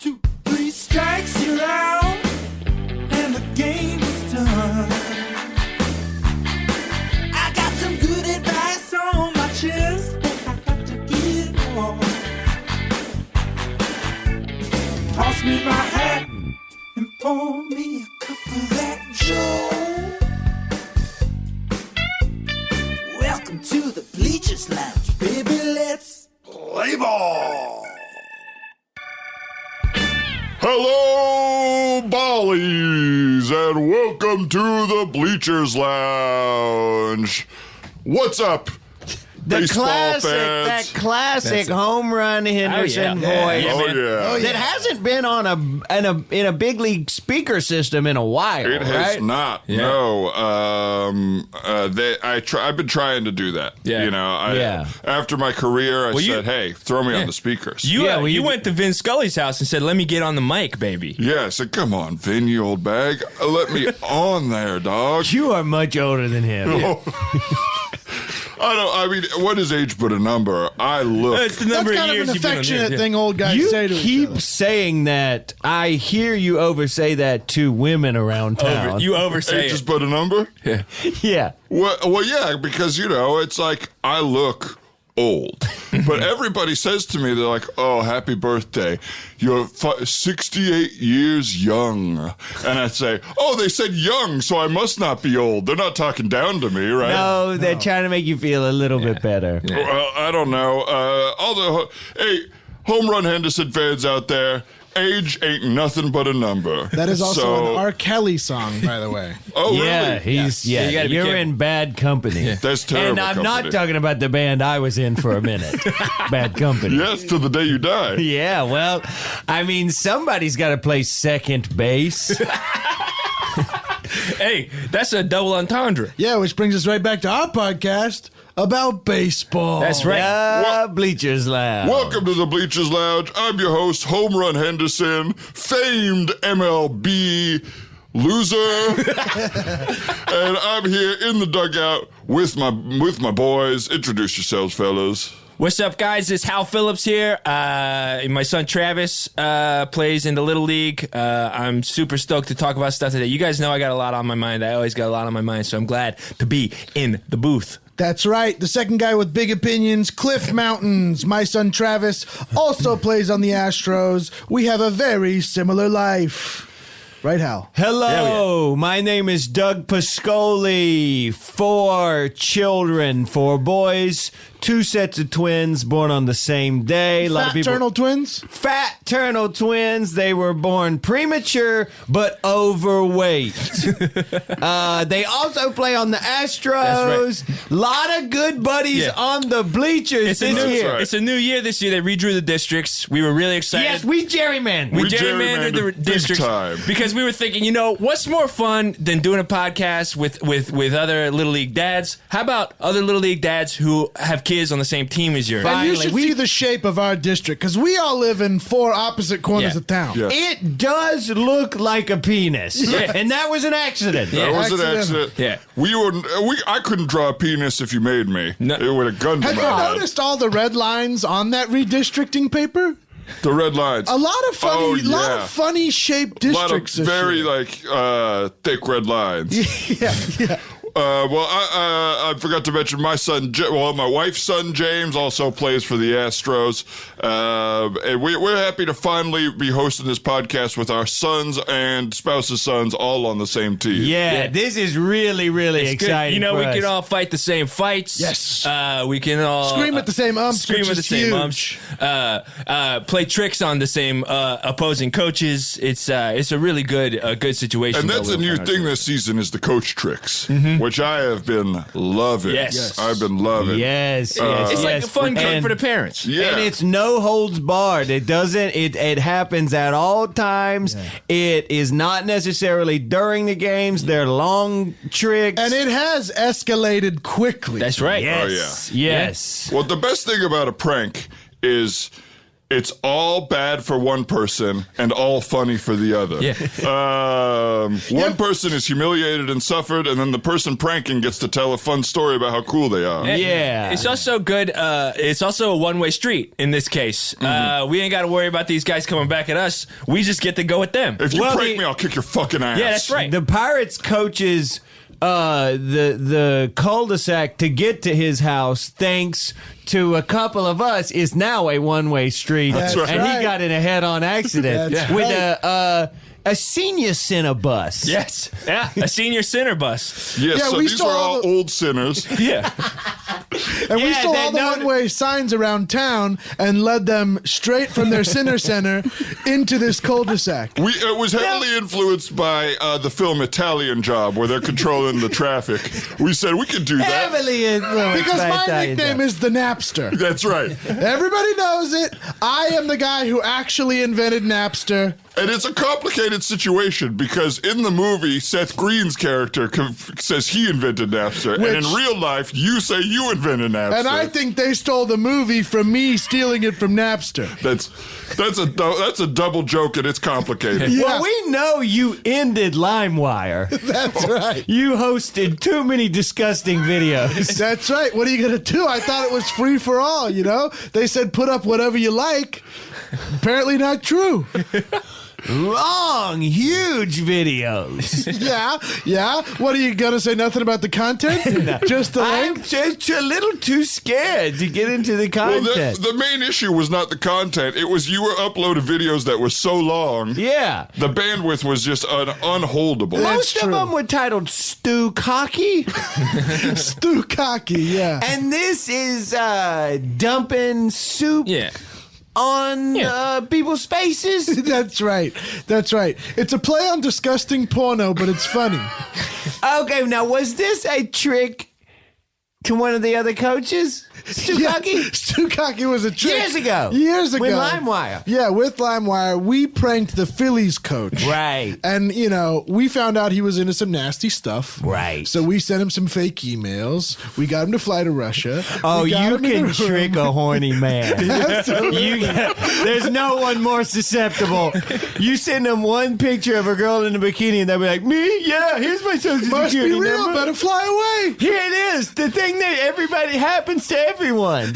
2, 3 strikes, you're out, and the game is done. I got some good advice on my chest, but I got to get it on. Toss me my hat and pour me a cup of that Joe. Welcome to the Bleachers Lounge, baby, let's play ball. Hello, Bollies, and welcome to the Bleachers Lounge. What's up, baseball fans? That classic home run Henderson voice. That hasn't been on in a big league speaker system in a while. It has not. Yeah. No. I've been trying to do that. Yeah. You know. After my career, I said, "Hey, throw me on the speakers." You went to Vin Scully's house and said, "Let me get on the mic, baby." Yeah. I said, "Come on, Vin, you old bag, let me on there, dog." You are much older than him. I mean, what is age but a number? I look. It's the number That's kind of an affectionate thing old guys say to each keep other. saying that. I hear you oversay that to women around town. You oversay Age is it. but a number? Yeah. Yeah. Well, yeah, because, you know, it's like I look old. But everybody says to me, they're like, "Oh, happy birthday. You're 68 years young." And I say, "Oh, they said young, so I must not be old." They're not talking down to me, right? No, they're trying to make you feel a little bit better. Yeah. Well, I don't know. Hey, home run Henderson fans out there, age ain't nothing but a number. That is also an R. Kelly song, by the way. Oh, Yeah, really? You gotta be you're careful. in bad company. That's terrible. And I'm company. not talking about the band I was in for a minute. Bad company. Yes, to the day you die. Yeah, well, I mean, somebody's got to play second base. Hey, that's a double entendre. Yeah, which brings us right back to our podcast about baseball. That's right. Bleachers Lounge. Welcome to the Bleachers Lounge. I'm your host, Home Run Henderson, famed MLB loser. And I'm here in the dugout with my boys. Introduce yourselves, fellas. What's up, guys? It's Hal Phillips here. My son Travis plays in the Little League. I'm super stoked to talk about stuff today. You guys know I got a lot on my mind. I always got a lot on my mind, so I'm glad to be in the booth. That's right. The second guy with big opinions, Cliff Mountains. My son Travis also plays on the Astros. We have a very similar life. Right, Hal? Hello, my name is Doug Piscoli. 4 children, 4 boys, 2 sets of twins born on the same day. Fraternal twins? Fraternal twins. They were born premature but overweight. They also play on the Astros. That's Lot of good buddies on the bleachers this year. It's a new year this year. They redrew the districts. We were really excited. Yes, we gerrymandered. We gerrymandered the big districts time. because we were thinking, you know, what's more fun than doing a podcast with other Little League dads? How about other Little League dads who have kids on the same team as yours? And you should see the shape of our district, because we all live in 4 opposite corners of town. Yeah. It does look like a penis. Yeah. And that was an accident. That was an accidental. accident. Yeah. I couldn't draw a penis if you made me. No. It would have gunned to Have my you head. noticed all the red lines on that redistricting paper? The red lines. A lot of funny, shaped A lot of districts. this very year. thick red lines. yeah. Well, I forgot to mention my wife's son James also plays for the Astros, and we're happy to finally be hosting this podcast with our sons and spouses' sons all on the same team. Yeah, this is really, really It's good. exciting. You know, for we us. can all fight the same fights. Yes. We can all Scream at the same umps, Scream which at the is same huge. umps. Play tricks on the same opposing coaches. It's a really good situation. And that's that a we'll new find thing ourselves. this season is the coach tricks, which I have been loving. Yes. I've been loving. Yes, It's like a fun game and, for the parents. Yeah. And it's no holds barred. It doesn't. It happens at all times. Yeah. It is not necessarily during the games. They're long tricks. And it has escalated quickly. That's right. Yes. Oh, yeah. Yes. Well, the best thing about a prank is it's all bad for one person and all funny for the other. One person is humiliated and suffered, and then the person pranking gets to tell a fun story about how cool they are. Yeah. It's also good. It's also a one-way street in this case. We ain't got to worry about these guys coming back at us. We just get to go with them. If you prank me, I'll kick your fucking ass. Yeah, that's right. The Pirates coaches the cul-de-sac to get to his house, thanks to a couple of us, is now a one-way street. That's right. And he got in a head-on accident That's with right. a senior center bus. Yes. Yeah. A senior center bus. Yes, Yeah, so we these saw are all the- old sinners. Yeah. And we Yeah, stole they all the know- one-way signs around town and led them straight from their center into this cul-de-sac. It was heavily influenced by the film Italian Job, where they're controlling the traffic. We said we could do that. Heavily influenced Because by my Italian nickname job. is the Napster. That's right. Everybody knows it. I am the guy who actually invented Napster. And it's a complicated situation because in the movie, Seth Green's character says he invented Napster, and in real life, you say you invented Napster. And I think they stole the movie from me stealing it from Napster. That's a double joke, and it's complicated. Yeah. Well, we know you ended LimeWire. That's right. You hosted too many disgusting videos. That's right. What are you going to do? I thought it was free for all, you know? They said put up whatever you like. Apparently not true. Long, huge videos. Yeah. What are you going to say? Nothing about the content? Just the I'm link? just a little too scared to get into the Well, content. the main issue was not the content. It was you were uploading videos that were so long. Yeah. The bandwidth was just unholdable. Most true. of them were titled Stu Cocky. Stu Cocky, yeah. And this is dumping soup Yeah. on people's faces. That's right. It's a play on disgusting porno, but it's funny. Okay, now was this a trick to one of the other coaches? Stu Cocky? Stu Cocky was a trick. Years ago. Years ago. With LimeWire. Yeah, with LimeWire. We pranked the Phillies coach. Right. And, we found out he was into some nasty stuff. Right. So we sent him some fake emails. We got him to fly to Russia. Oh, We got you him in can a room. trick a horny man. Absolutely. There's no one more susceptible. You send them one picture of a girl in a bikini and they'll be like, me? Yeah, here's my social Must be security real. number. Better fly away. Here it is. The thing that everybody happens to everyone.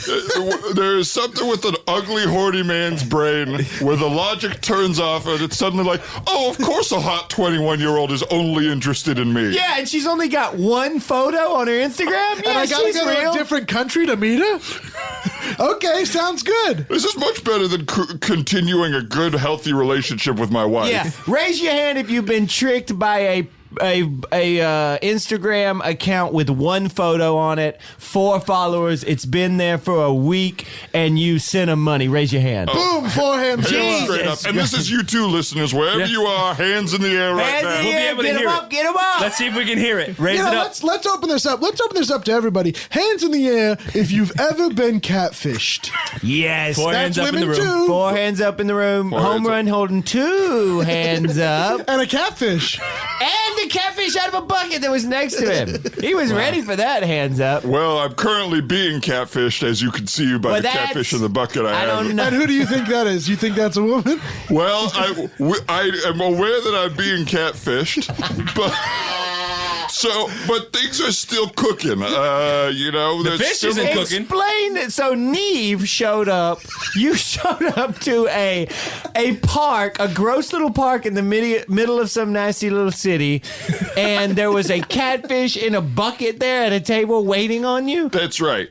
There is something with an ugly, horny man's brain where the logic turns off and it's suddenly like, oh, of course a hot 21-year-old is only interested in me. Yeah, and she's only got one photo on her Instagram. Yeah, And I gotta she's go real. to a different country to meet her? Okay, sounds good. This is much better than continuing a good, healthy relationship with my wife. Yeah, raise your hand if you've been tricked by a Instagram account with one photo on it, 4 followers. It's been there for a week, and you sent them money. Raise your hand. Boom, forehands. Hands straight up. And this is you too, listeners. Wherever you are, hands in the air right Hands now. in the We'll be air. able to Get hear them it. up. Get them up. Let's see if we can hear it. Raise it up. Let's open this up. Let's open this up to everybody. Hands in the air if you've ever been catfished. Yes. 4 hands That's up in the women room. too. 4 hands up in the room. Four Home hands up. run holding 2 hands up. And a catfish. And the catfish out of a bucket that was next to him. He was ready for that hands up. Well, I'm currently being catfished, as you can see by Well, the that's- catfish in the bucket I I have. don't know. And who do you think that is? You think that's a woman? Well, I am aware that I'm being catfished, but things are still cooking. The fish still isn't cooking. Explain it. So Neve showed up. You showed up to a park, a gross little park in the middle of some nasty little city, and there was a catfish in a bucket there at a table waiting on you. That's right.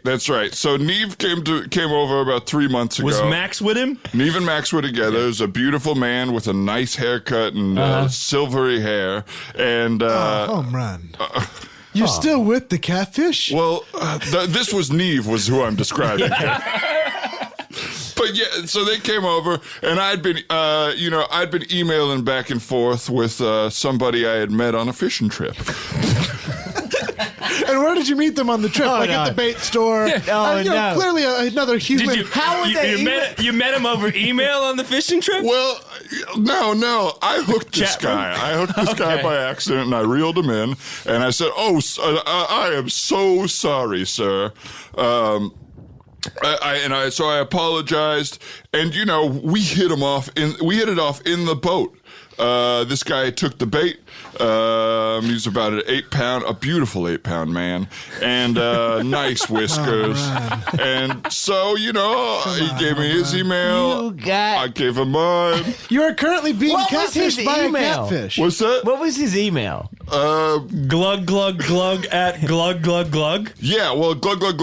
So Neve came over about 3 months ago. Was Max with him? Neve and Max were together. There's a beautiful man with a nice haircut and silvery hair, and Home run. You're still with the catfish? well, this was Neve, was who I'm describing. But yeah, so they came over, and I'd been emailing back and forth with somebody I had met on a fishing trip. And where did you meet them on the trip? Like no. at the bait store? Oh, no. Clearly another human. Did you? How would they you met him over email on the fishing trip? Well, no, I hooked this Chat room? guy. I hooked this guy by accident, and I reeled him in, and I said, I am so sorry, sir. So I apologized, and we hit it off in the boat. This guy took the bait. He's about a beautiful 8-pound man, and nice whiskers. And so, he gave me his email. I gave him mine. You are currently being What was his catfished by a email? catfish. What's that? What was his email? Glug, glug, glug at glug, glug, glug. Yeah, well, glug at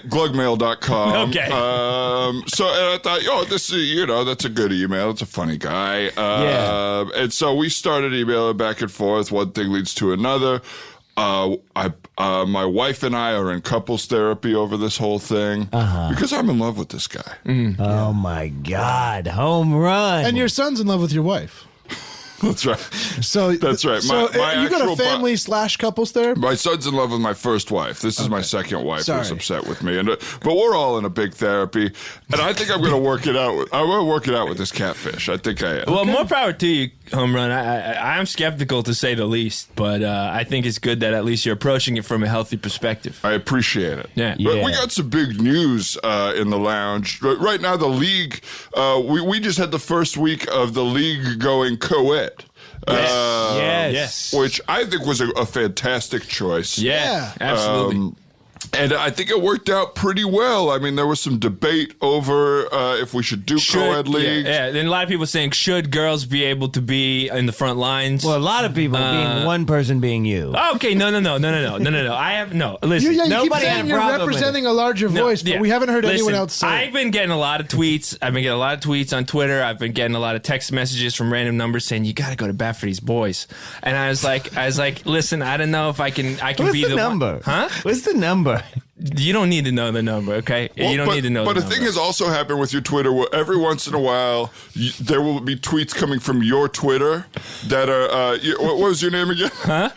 glugmail.com. Okay. And I thought, this is, that's a good email. It's a funny guy. Yeah. And so we started emailing back and forth. One thing leads to another. My wife and I are in couples therapy over this whole thing because I'm in love with this guy. Oh my God! Home run. And your son's in love with your wife. That's right. So That's right. So My you got a actual family/couples therapy? My son's in love with my first wife. This is my second wife Sorry. who's upset with me, but we're all in a big therapy, and I think I'm going to work it out. I'm going to work it out with this catfish. I think I am. Well, more power to you, Home Run. I'm skeptical to say the least, but I think it's good that at least you're approaching it from a healthy perspective. I appreciate it. Yeah. But we got some big news in the lounge right now. The league. We just had the first week of the league going co-ed. Yes. Which I think was a fantastic choice. Yeah, absolutely. And I think it worked out pretty well. I mean, there was some debate over if we should do co-ed leagues. Yeah, and a lot of people saying, should girls be able to be in the front lines? Well, a lot of people being one person being you. Okay, no. I have no. Listen, You keep Nobody had saying a you're problem with representing a larger voice, but yeah. we haven't heard anyone Listen, else say I've been getting a lot of tweets. I've been getting a lot of tweets on Twitter. I've been getting a lot of text messages from random numbers saying you got to go to bat for these boys. And I was like, listen, I don't know if I can What's be the one. number? Huh? What's the number? You don't need to know the number, okay? You don't need to know the number. But number. a thing has also happened with your Twitter where every once in a while there will be tweets coming from your Twitter that are, what was your name again? Huh?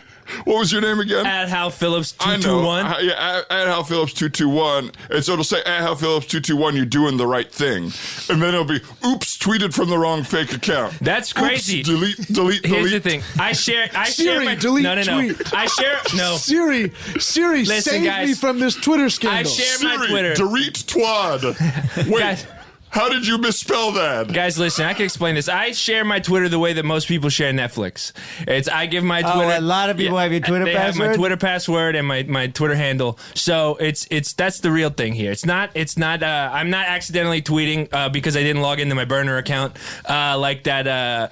What was your name again? At Hal Phillips I 221. know. Yeah, at Hal Phillips 221. And so it'll say, at Hal Phillips 221, you're doing the right thing. And then it'll be, oops, tweeted from the wrong fake account. That's crazy. Oops, delete. Here's the thing. I share Siri, my delete no. tweet. I share no. Siri, Listen, save guys. me from this Twitter scandal. I share Siri, my Twitter. delete twad. Wait. Guys. How did you misspell that? Guys, listen, I can explain this. I share my Twitter the way that most people share Netflix. I give my Twitter. A lot of people have your Twitter they password? have my Twitter password and my Twitter handle. So that's the real thing here. It's not I'm not accidentally tweeting because I didn't log into my burner account like that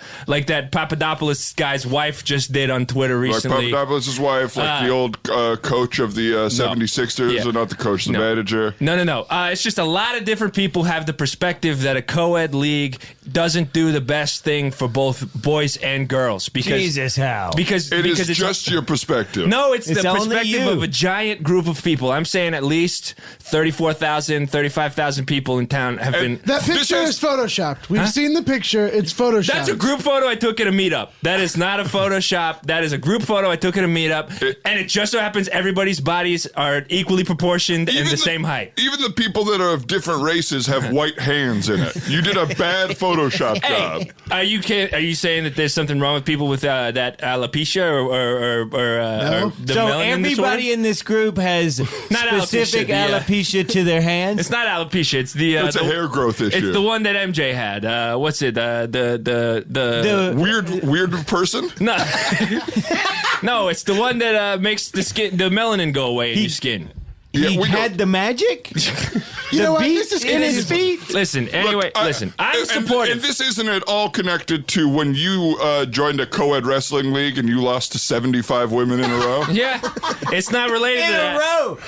Papadopoulos guy's wife just did on Twitter recently. Like Papadopoulos' wife, like the old coach of the 76ers, Yeah. and not the coach, the manager. No. It's just a lot of different people have the perspective that a co-ed league doesn't do the best thing for both boys and girls. Because Jesus, Hal. Because It is it's just your perspective. No, it's the only perspective you. of a giant group of people. I'm saying at least 34,000, 35,000 people in town have been. That picture is photoshopped. We've seen the picture. It's photoshopped. That's a group photo I took at a meetup. That is not a Photoshop. That is a group photo I took at a meetup. And it just so happens everybody's bodies are equally proportioned and the same height. Even the people that are of different races have white hands in it. You did a bad Photoshop job. Are you saying that there's something wrong with people with that alopecia or the So melanin everybody disorder? in this group has Not specific alopecia, alopecia to their hands? It's not alopecia. It's the It's a hair growth issue. It's the one that MJ had. What's it? The Weird person? no, no. It's the one that makes the melanin go away in your skin. Yeah, he we had don't- the magic? You know what? beats This is in his crazy. feet? Listen. Anyway, listen. I'm and supportive. this isn't at all connected to when you joined a co-ed wrestling league and you lost to 75 women in a row. Yeah, it's not related In to a that. row.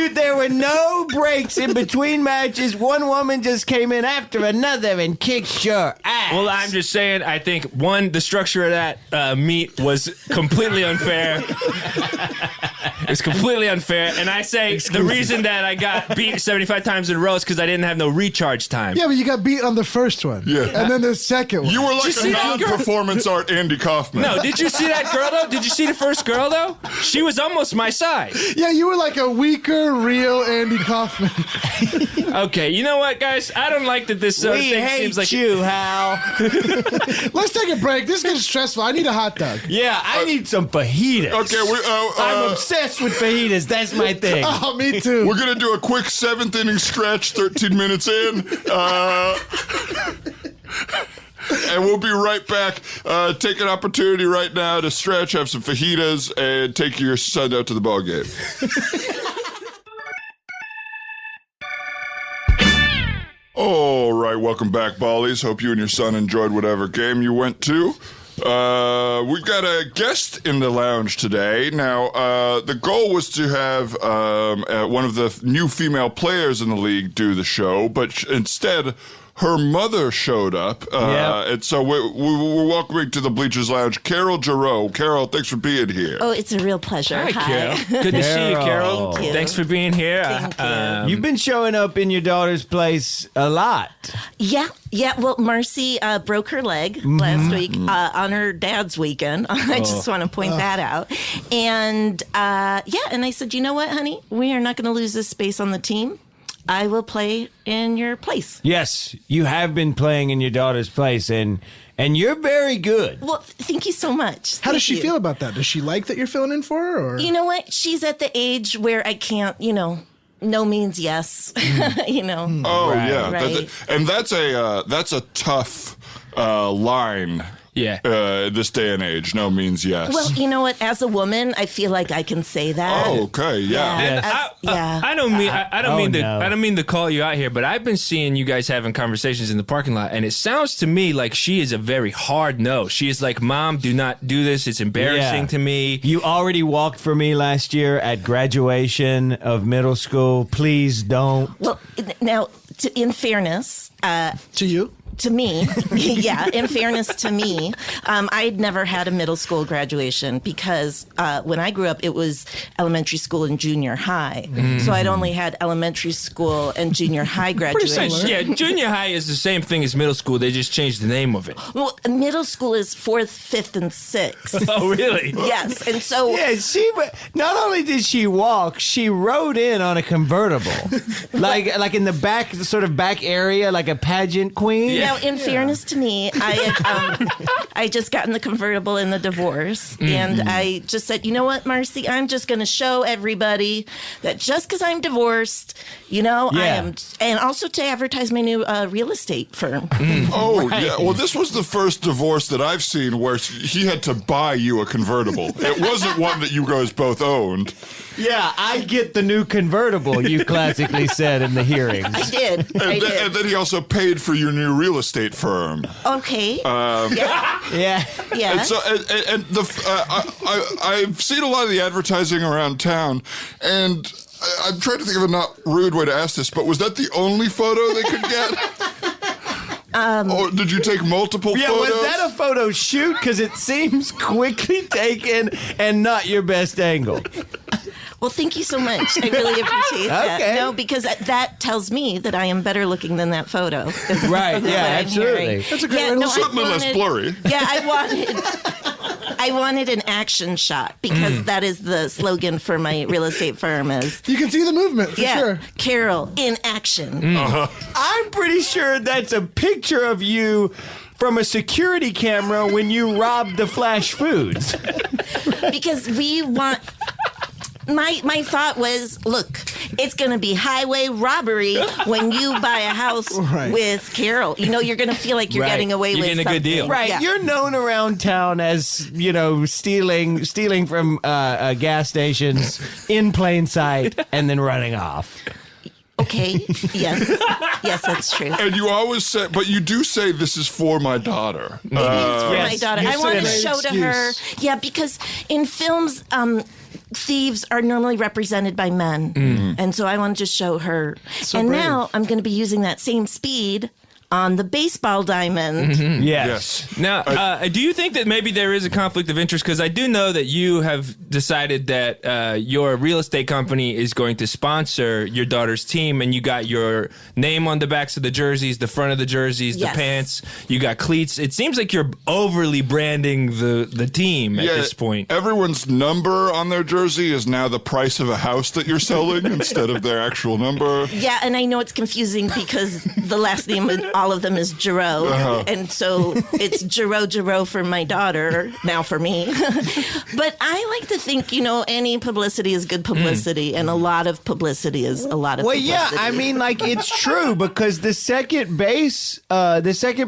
There were no breaks in between matches. One woman just came in after another and kicked your ass. Well, I'm just saying. I think one, the structure of that meet was completely unfair. It was completely unfair, and I say the reason that I got beat 75 times in a row is because I didn't have no recharge time. Yeah, but you got beat on the first one. Yeah. And then the second one. You were you like a see that girl? non-performance art Andy Kaufman. No, did you see that girl though? Did you see the first girl though? She was almost my size. Yeah, you were like a weaker, real Andy Kaufman. Okay, you know what, guys? I don't like that this We thing hate seems like you, Hal. Let's take a break. This is getting stressful. I need a hot dog. Yeah, I need some fajitas. Okay, I'm obsessed with fajitas. That's my thing. Oh, me too. we're going to do a quick 7th inning stretch, 13 minutes in. And we'll be right back. Take an opportunity right now to stretch, have some fajitas, and take your son out to the ball game. All right, welcome back, Ballies. Hope you and your son enjoyed whatever game you went to. We've got a guest in the lounge today. Now, the goal was to have one of the new female players in the league do the show, but instead, her mother showed up. And so we're welcoming to the Bleachers Lounge Carrol Jerreau. Carrol, thanks for being here. Oh, it's a real pleasure. Hi, Carol. Good to see you, Carol. Thank you. Thanks for being here. Thank you. You've been showing up in your daughter's place a lot. Yeah. Well, Marcy broke her leg last week on her dad's weekend. I just want to point that out. And and I said, you know what, honey? We are not going to lose this space on the team. I will play in your place. Yes, you have been playing in your daughter's place, and you're very good. Well, thank you so much. How does she Thank feel you. about that? Does she like that you're filling in for her? Or? You know what? She's at the age where I can't, no means yes. Oh, Right. yeah. Right. And that's a tough line. Yeah. This day and age, no means yes. Well, you know what? As a woman, I feel like I can say that. Oh, okay, yeah. Yeah. Yes. I don't mean no. I don't mean to call you out here, but I've been seeing you guys having conversations in the parking lot, and it sounds to me like she is a very hard no. She is like, "Mom, do not do this. It's embarrassing Yeah. to me." You already walked for me last year at graduation of middle school. Please don't. Well, now, in fairness, To you? to me, in fairness to me, I'd never had a middle school graduation because when I grew up, it was elementary school and junior high. So I'd only had elementary school and junior high graduation. Yeah, junior high is the same thing as middle school. They just changed the name of it. Well, middle school is 4th, 5th, and 6th. Oh, really? Yes, and so Yeah, not only did she walk, she rode in on a convertible, like in the back, the sort of back area, like a pageant queen. now, in fairness to me, I just gotten the convertible in the divorce, and I just said, you know what, Marcy, I'm just going to show everybody that just because I'm divorced, I am, and also to advertise my new real estate firm. Oh, yeah. Well, this was the first divorce that I've seen where he had to buy you a convertible. It wasn't one that you guys both owned. Yeah, I get the new convertible, you classically said in the hearings. I did. And then he also paid for your new real estate firm. Okay. Yeah. Yeah. And so, I've seen a lot of the advertising around town, and I'm trying to think of a not rude way to ask this, but was that the only photo they could get? Or did you take multiple Yeah, photos? was that a photo shoot? Because it seems quickly taken and not your best angle. Well, thank you so much. I really appreciate that. Okay. No, because that tells me that I am better looking than that photo. Right, That's yeah, what I'm absolutely. hearing. That's a great Yeah, little- no, I Certainly less blurry. Yeah, I wanted an action shot because that is the slogan for my real estate firm is, You can see the movement for yeah, sure. Carol in action. I'm pretty sure that's a picture of you from a security camera when you robbed the Flash Foods. Because we want... My thought was, look, it's going to be highway robbery when you buy a house Right. with Carol. You're going to feel like you're Right. getting away You're with getting a good something. deal. Right, Yeah. you're known around town as, stealing from gas stations in plain sight and then running off. Okay. Yes. Yes, that's true. And you always say, but you do say this is for my daughter. It is for yes, my daughter. you I want to said show it. to her. Yeah, because in films, thieves are normally represented by men. And so I want to just show her. And now I'm going to be using that same speed on the baseball diamond. Yes. Yes. Now, do you think that maybe there is a conflict of interest? Because I do know that you have decided that your real estate company is going to sponsor your daughter's team, and you got your name on the backs of the jerseys, the front of the jerseys, Yes. the pants. You got cleats. It seems like you're overly branding the team at this point. Everyone's number on their jersey is now the price of a house that you're selling instead of their actual number. Yeah, and I know it's confusing because the last name of all of them is Jerreau. And so it's Jerreau for my daughter, now for me. But I like to think, any publicity is good publicity, and a lot of publicity is a lot of publicity. Yeah, I mean, like, it's true because the second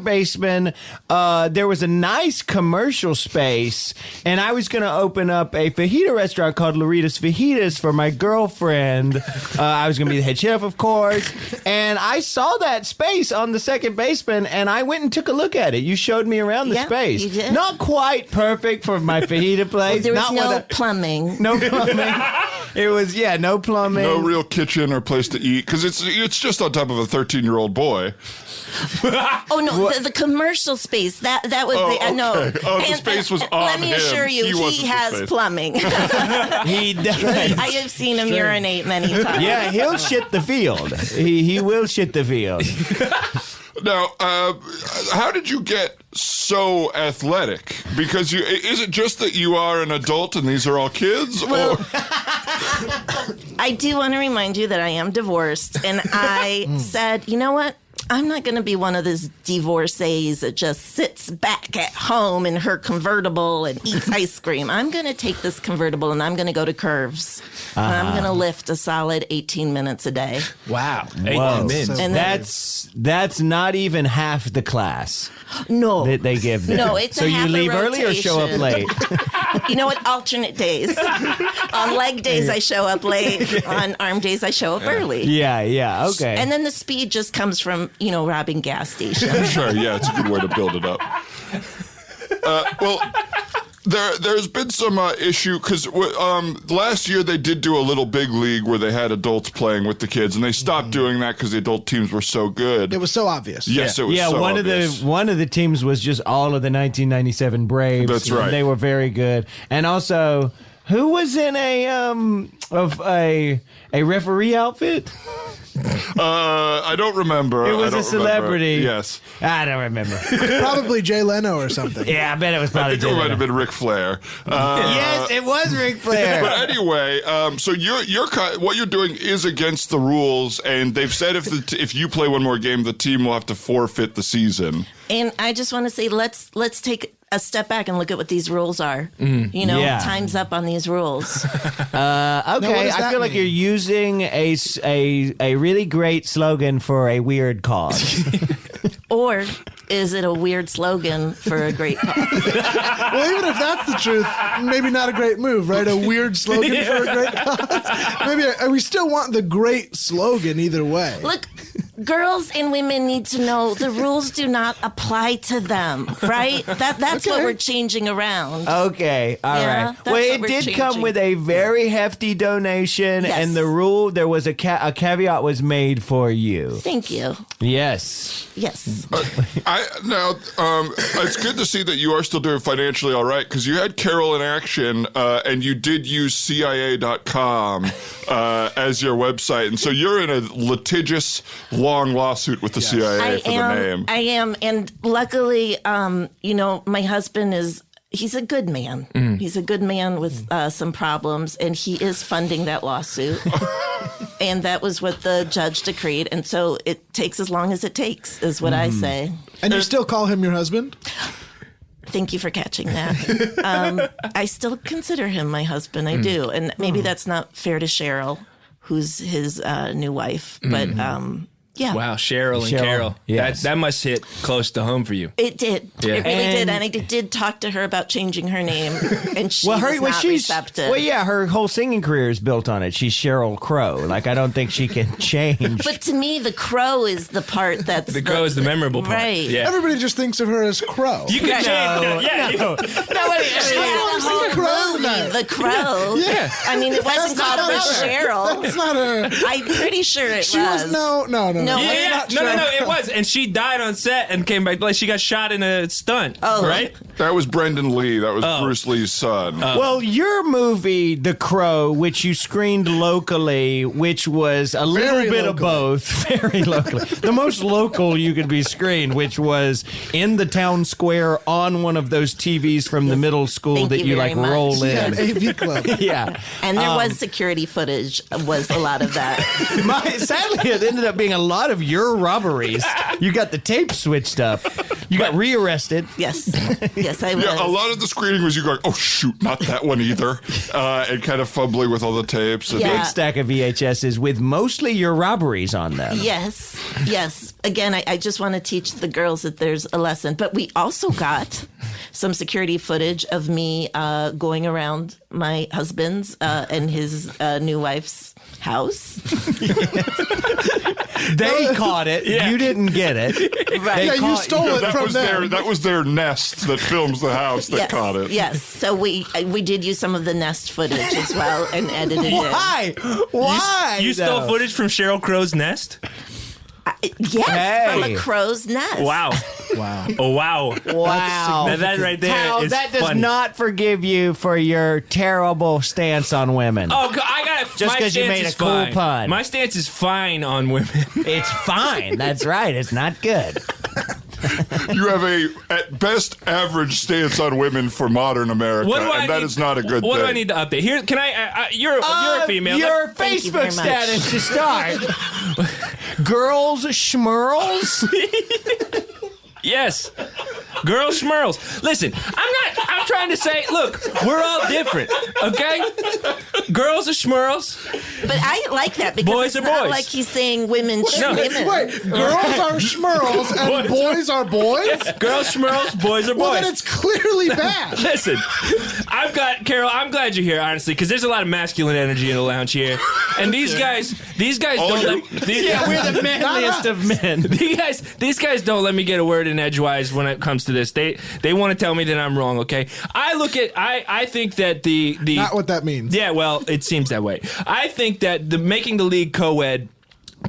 baseman, there was a nice commercial space, and I was going to open up a fajita restaurant called Lorita's Fajitas for my girlfriend. I was going to be the head chef, of course, and I saw that space on the second baseman, and I went and took a look at it. You showed me around the Yeah, space. you did. Not quite perfect for my fajita place. There was Not no what I- plumbing. no plumbing. It was, no plumbing. No real kitchen or place to eat because it's just on top of a 13-year-old boy. Oh no, the commercial space that was no. okay. Oh, the space was on Let me him. assure you, He wasn't he the has space. plumbing. He does. I have seen him urinate many times. Yeah, he'll shit the field. He will shit the field. Now, how did you get so athletic? Because is it just that you are an adult and these are all kids? Well, or I do want to remind you that I am divorced, and I said, you know what? I'm not going to be one of those divorcees that just sits back at home in her convertible and eats ice cream. I'm going to take this convertible and I'm going to go to Curves. And I'm going to lift a solid 18 minutes a day. Wow. Whoa. Minutes. And then- That's not even half the class No. that they give them. No, it's so a you half a leave early or show up rotation. late? You know what? Alternate days. On leg days, I show up late. On arm days, I show up early. Yeah, okay. And then the speed just comes from, robbing gas stations. sure, yeah, it's a good way to build it up. Well, there's been some issue because last year they did do a little big league where they had adults playing with the kids, and they stopped doing that because the adult teams were so good. It was so obvious. Yes, it was. yeah, so one obvious. of the teams was just all of the 1997 Braves. That's right. And they were very good. And also, who was in a referee outfit? I don't remember. It was I a don't remember. celebrity. Yes, I don't remember. Probably Jay Leno or something. Yeah, I bet it was I probably think it might have Jay been Ric Flair. Yes, it was Ric Flair. But anyway, so what you're doing is against the rules, and they've said if you play one more game, the team will have to forfeit the season. And I just want to say, let's take a step back and look at what these rules are. Yeah. Time's up on these rules. Okay, does I that feel like mean? you're using a really great slogan for a weird cause. Or is it a weird slogan for a great cause? Well, even if that's the truth, maybe not a great move, right? A weird slogan for a great cause. Maybe we still want the great slogan either way. Look, girls and women need to know the rules do not apply to them, right? That's what Okay. we're changing around. Okay, all Yeah, right. that's Well, what it we're did come changing. with a very hefty donation, Yes. and there was a caveat was made for you. Thank you. Yes. Yes. It's good to see that you are still doing financially all right because you had Carrol in action and you did use CIA.com as your website. And so you're in a litigious, long lawsuit with the CIA for the name. I am. And luckily, my husband he's a good man. He's a good man with some problems, and he is funding that lawsuit. And that was what the judge decreed. And so it takes as long as it takes, is what I say. And you still call him your husband? Thank you for catching that. I still consider him my husband. I do. And maybe that's not fair to Cheryl, who's his new wife. But yeah. Wow, Cheryl and Cheryl, Carol. yes. That must hit close to home for you. It did. Yeah. It really did. And- And I did talk to her about changing her name. And she was not receptive. well, yeah, her whole singing career is built on it. She's Sheryl Crow. Like, I don't think she can change. But to me, the crow is the part that's The crow is the memorable part. Right. Yeah. Everybody just thinks of her as Crow. You can change. No, wait, She had a whole Crow movie, night. The Crow. Yeah. I mean, it wasn't That's not called her. The Cheryl. That's not her. I'm pretty sure it She was. was no. No, Yeah, no, it was. And she died on set and came back. Like, she got shot in a stunt. Oh. Right? That was Brendan Lee. That was Bruce Lee's son. Well, your movie, The Crow, which you screened locally, which was a little bit of both, very locally. The most local you could be screened, which was in the town square on one of those TVs from the middle school Thank that you you very like much. roll Yeah, in. an AV club. Yeah. And there was security footage, was a lot of that. Sadly, it ended up being a lot of your robberies. You got the tape switched up. You got rearrested. Yes. Yes, I was. Yeah, a lot of the screening was you going, oh, shoot, not that one either. And kind of fumbling with all the tapes. And Yeah. Big stack of VHSs with mostly your robberies on them. Yes, yes. Again, I just want to teach the girls that there's a lesson. But we also got some security footage of me going around my husband's and his new wife's house. They caught it. Yeah. You didn't get it. Right. Yeah, you caught- stole it that from was them. that was their nest that films the house that Yes, caught it. yes. So we did use some of the nest footage as well and edited it. Why? Why? You stole though? footage from Sheryl Crow's nest? Yes, from Hey. a crow's nest. Wow. Wow. Oh, wow. Wow. Now that right there Hal, is that does funny. not forgive you for your terrible stance on women. Oh, I got Just my 'cause you stance made is a cool fine. pun. My stance is fine on women. It's fine. That's right. It's not good. You have a, at best, average stance on women for modern America, What do I and that need- is not a good What thing. do I need to update? Here, can I? You're a female. Your Thank you very Facebook much. status to start. Girls schmirls. Yes. Girl schmirls. Listen, I'm trying to say, look, we're all different, okay? Girls are schmirls. But I like that because Boys it's are not boys. like he's saying women should No. women. Wait, girls are schmirls and boys are boys? Girls schmirls, boys are Well, boys. then it's clearly bad. Listen, Carol, I'm glad you're here, honestly, because there's a lot of masculine energy in the lounge here. And these guys All don't you- let, these, Yeah, we're the manliest of men. these guys don't let me get a word in edgewise when it comes to this. They want to tell me that I'm wrong, okay? I think that the Not what that means. yeah, well, it seems that way. I think that making the league co-ed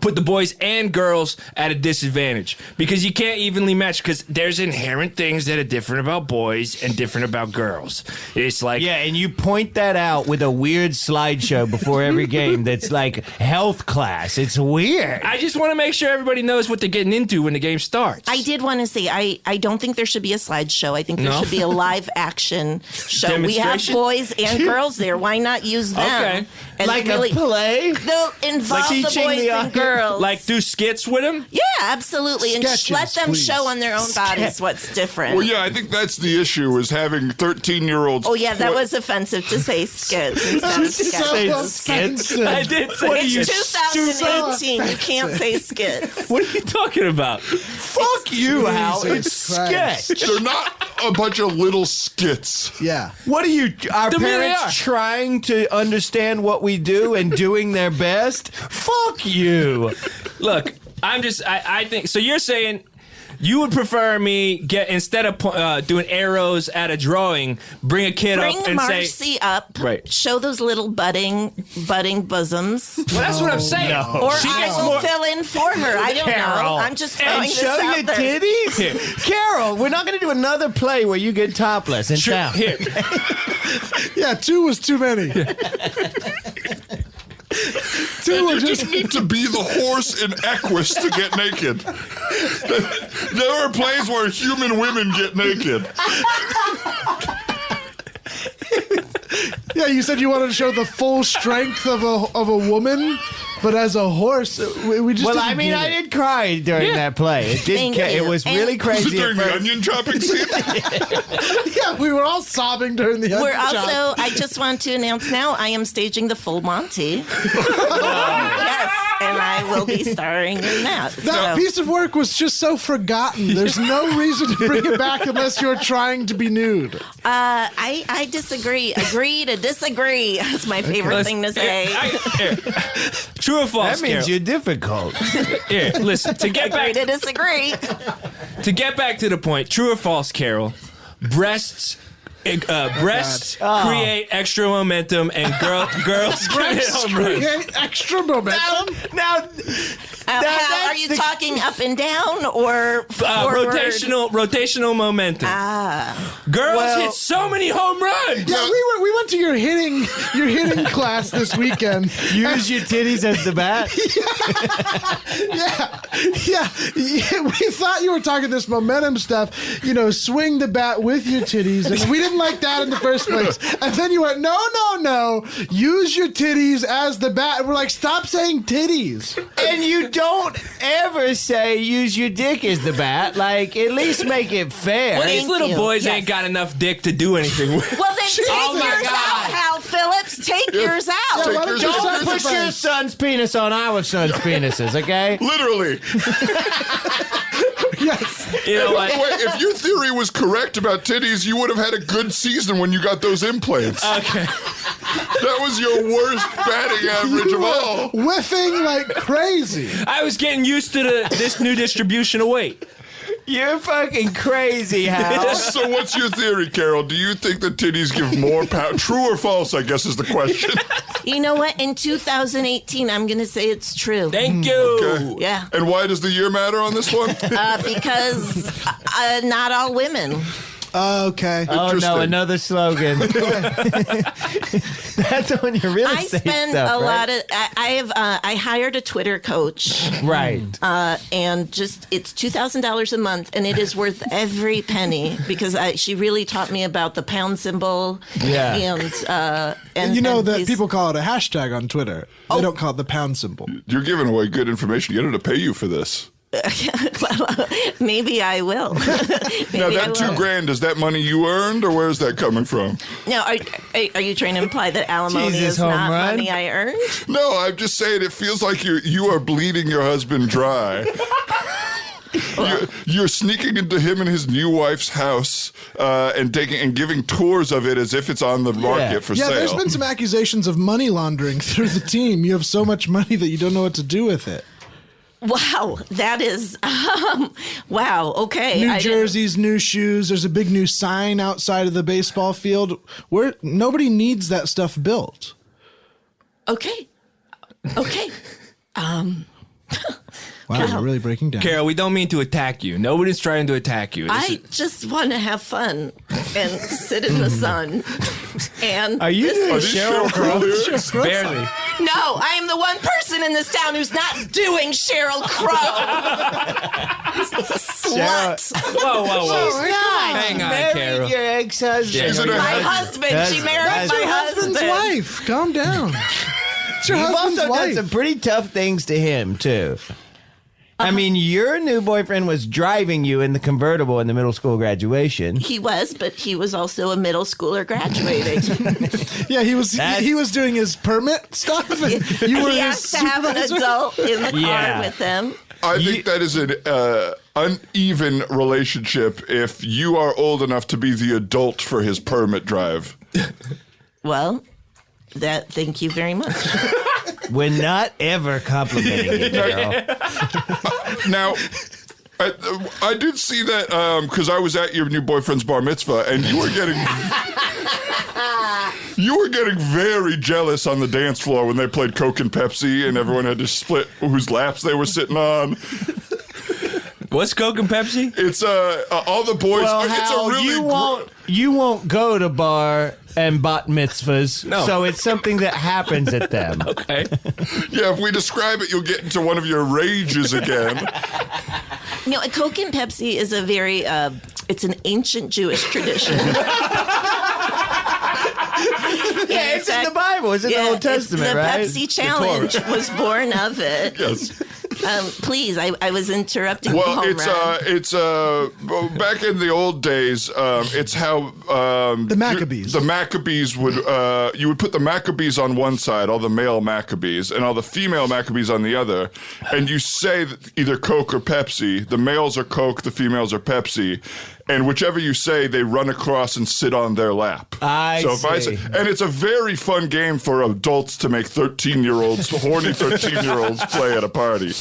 put the boys and girls at a disadvantage because you can't evenly match because there's inherent things that are different about boys and different about girls. It's like Yeah, and you point that out with a weird slideshow before every game that's like health class. It's weird. I just want to make sure everybody knows what they're getting into when the game starts. I did want to say I don't think there should be a slideshow. I think there No? should be a live action show. We have Demonstration? boys and girls there. Why not use them? Okay. And Like really, a play? they'll involve the teaching boys the and girls. Like do skits with them? yeah, absolutely, and Sketches, let them please. show on their own bodies what's different. Well, yeah, I think that's the issue, is having 13-year-olds. Oh yeah, that was offensive to say skits instead of sketches. Say offensive. I did say It's 2018. You can't say skits. What are you talking about? Fuck you, Hal. Jesus It's Christ. sketch. They're not a bunch of little skits. Yeah. What are you, our To me, they are. parents trying to understand what we do and doing their best? Fuck you. Look, I think, so you're saying you would prefer me instead of doing arrows at a drawing, bring a kid Bring up and Marcy say, up. Right. Show those little budding bosoms. well, that's what I'm saying. Or She I gets will more- fill in for her. I don't Carol. know. I'm just throwing And this show out your there. titties? Carol, we're not going to do another play where you get topless in Sure, town. here. Yeah, 2 was too many. 2 And were you just. just need to be the horse in Equus to get naked. There are plays where human women get naked. Yeah, you said you wanted to show the full strength of a woman, but as a horse, we just. Well, didn't I mean, get I it. did cry during that play. It did. Thank It you. was And- really Was it crazy at during the first. onion chopping scene? Yeah, we were all sobbing during the. We're onion chop. also, I just want to announce now, I am staging the full Monty. Yes, and I will be starring in that. That So, piece of work was just so forgotten. There's no reason to bring it back unless you're trying to be nude. I disagree. Agree to disagree. That's my favorite thing to say. Here. True or false, That means Carol? you're difficult. Here, listen, to get Agree back to disagree. to the point, true or false, Carol? Breasts create extra momentum and girls get home runs. Create extra momentum. Now, Hal, are you talking up and down or forward? Rotational momentum. Girls hit so many home runs. Yeah, we went to your hitting class this weekend. Use your titties as the bat. Yeah. We thought you were talking this momentum stuff. Swing the bat with your titties, and we didn't like that in the first place. And then you went, no. Use your titties as the bat. And we're like, stop saying titties. And you don't ever say use your dick as the bat. Like, at least make it fair. Well, these Thank little you. boys Yes. ain't got enough dick to do anything with. Well, then take Oh my yours God. out, Hal Phillips. Take yours out. Take why yours don't you out. suck Don't put your son's penis on our son's penises, okay? Literally. Yes. You know what? Wait, if your theory was correct about titties, you would have had a good season when you got those implants. Okay. That was your worst batting average of all. Whiffing like crazy. I was getting used to this new distribution of weight. You're fucking crazy, Hal. So what's your theory, Carol? Do you think that titties give more power? True or false, I guess, is the question. You know what? In 2018, I'm going to say it's true. Thank you. Okay. Yeah. And why does the year matter on this one? Because not all women. Okay. Oh, no, Interesting. another slogan. That's on your real I estate spend stuff, a right? lot of. I hired a Twitter coach, Right. and it's $2,000 a month, and it is worth every penny because she really taught me about the pound symbol. Yeah. And that these- people call it a hashtag on Twitter. They don't call it the pound symbol. You're giving away good information. You to pay you for this. Well, maybe I will. Maybe Now, I that will. $2,000, is that money you earned, or where's that coming from? Now, are you trying to imply that alimony Jesus, is home not run. money I earned? No, I'm just saying it feels like you are bleeding your husband dry. You're sneaking into him and his new wife's house and giving tours of it as if it's on the market for Yeah, sale. there's been some accusations of money laundering through the team. You have so much money that you don't know what to do with it. Wow, that is wow. Okay, New I didn't- jerseys, new shoes. There's a big new sign outside of the baseball field. Where nobody needs that stuff built. Okay. Wow, you're really breaking down. Carol, we don't mean to attack you. Nobody's trying to attack you. I just want to have fun and sit in the sun. And Are you this doing Are is- these Cheryl Crow lyrics? barely. No, I am the one person in this town who's not doing Cheryl Crow. Slut. Whoa. Not. Hang on, Married Carol. your ex-husband. Yeah. Is it a My husband? husband. She married That's my your husband's husband. wife. Calm down. It's your You've husband's also done wife. some pretty tough things to him, too. I mean, your new boyfriend was driving you in the convertible in the middle school graduation. He was, but he was also a middle schooler graduating. Yeah, he was That's- he was doing his permit stuff. And you were He his has to have an supervisor. adult in the car Yeah. with him. I think that is an uneven relationship if you are old enough to be the adult for his permit drive. Well, thank you very much. We're not ever complimenting you, girl. Now, I did see that because I was at your new boyfriend's bar mitzvah, and you were getting very jealous on the dance floor when they played Coke and Pepsi, and everyone had to split whose laps they were sitting on. What's Coke and Pepsi? It's all the boys. Well, it's Hal, a really you won't go to bar and bat mitzvahs, No. so it's something that happens at them. Okay. Yeah, if we describe it, you'll get into one of your rages again. You know, Coke and Pepsi is a very, it's an ancient Jewish tradition. Yeah, it's in the Bible. It's in the Old Testament, the right? Pepsi Challenge was born of it. Yes. Please, I was interrupting. Well, Home Run. it's back in the old days. It's how The Maccabees. The Maccabees would you would put the Maccabees on one side, all the male Maccabees, and all the female Maccabees on the other, and you say that either Coke or Pepsi. The males are Coke, the females are Pepsi. And whichever you say, they run across and sit on their lap. I If I see. say, and it's a very fun game for adults to make 13-year-olds, horny 13-year-olds play at a party.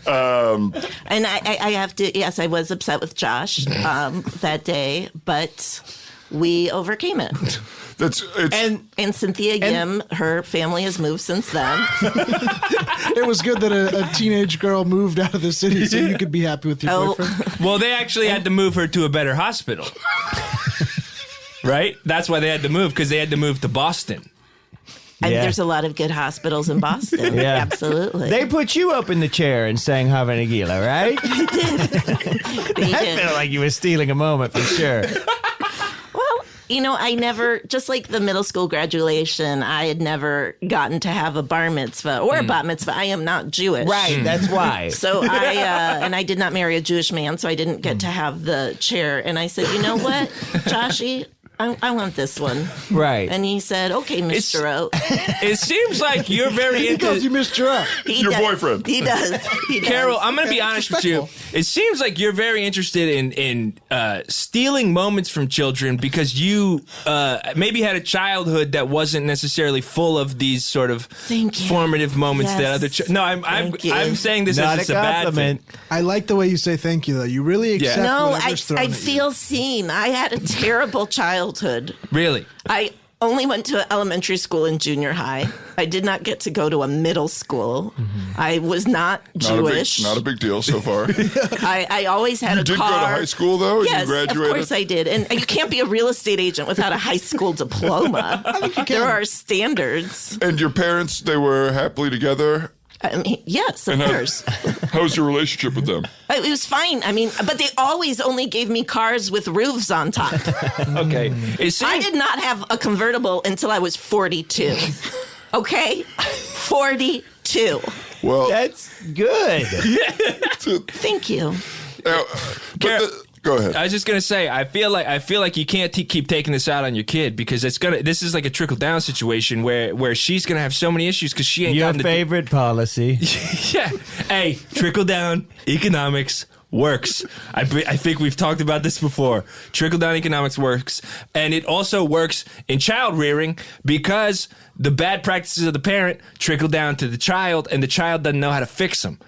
And I have to, yes, I was upset with Josh that day, but we overcame it. It's And Cynthia Yim, her family has moved since then. It was good that a teenage girl moved out of the city so you could be happy with your boyfriend. Well, they actually had to move her to a better hospital. Right? That's why they had to move, because they had to move to Boston. And Yeah. there's a lot of good hospitals in Boston. Yeah. Absolutely. They put you up in the chair and sang Hava Nagila, right? They I did. felt like you were stealing a moment for sure. Well, I never, just like the middle school graduation, I had never gotten to have a bar mitzvah or a bat mitzvah. I am not Jewish. Right, that's why. So I did not marry a Jewish man, so I didn't get to have the chair. And I said, you know what, Joshy, I want this one. Right. And he said, okay, Miss Jerreau. It seems like you're very He calls you into... Miss Jerreau. Your boyfriend. He does. He does. Carol, I'm going to be honest with you. It seems like you're very interested in stealing moments from children because you maybe had a childhood that wasn't necessarily full of these sort of Thank you. formative moments that Yes. other... No, Thank you. I'm saying this Not as a a bad thing. compliment. I like the way you say thank you, though. You really accept No, whatever's thrown I at you. feel seen. I had a terrible childhood. Really? I only went to elementary school and junior high. I did not get to go to a middle school. I was not Jewish. Not a big deal so far. I always had You a did car. go to high school, though? Yes, You graduated? of course I did. And you can't be a real estate agent without a high school diploma. There are standards. And your parents, they were happily together? I mean, yes, of And course. how's your relationship with them? It was fine. I mean, but they always only gave me cars with roofs on top. Okay. It seems... I did not have a convertible until I was 42. Okay? 42. Well, That's good. Thank you. Go ahead. I was just gonna say, I feel like you can't keep taking this out on your kid because this is like a trickle down situation where she's gonna have so many issues because she ain't Your gotten favorite policy. Yeah. Hey, trickle down economics works. I think we've talked about this before. Trickle down economics works, and it also works in child rearing because the bad practices of the parent trickle down to the child, and the child doesn't know how to fix them.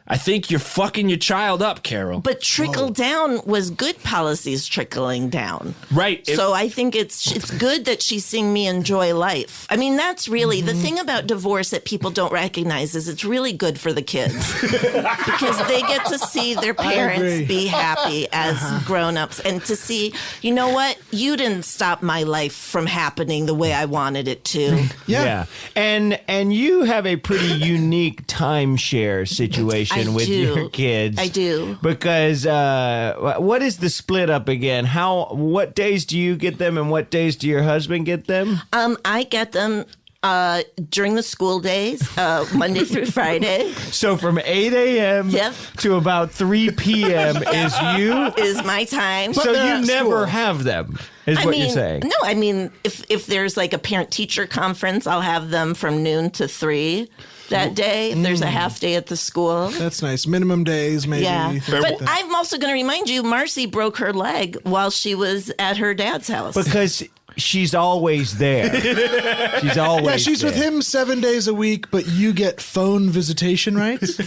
I think you're fucking your child up, Carol. But trickle down was good policies trickling down. Right. So I think it's good that she's seeing me enjoy life. I mean, that's really the thing about divorce that people don't recognize is it's really good for the kids because they get to see their parents agree. be happy as grown-ups and to see, you know what? You didn't stop my life from happening the way I wanted it to. Yeah. And you have a pretty unique timeshare situation I with do. your kids. I do. Because what is the split up again? What days do you get them and what days do your husband get them? I get them during the school days, Monday through Friday. So from 8 a.m. Yep. to about 3 p.m. is you. Is my time. So they're you at never school. have them, is what you're saying. No, I mean, if there's like a parent-teacher conference, I'll have them from noon to 3 that day. If there's a half day at the school. That's nice. Minimum days, maybe. Yeah. things But like that. I'm also going to remind you, Marcy broke her leg while she was at her dad's house. Because she's always there. She's always Yeah, she's there. with him 7 days a week, but you get phone visitation rights.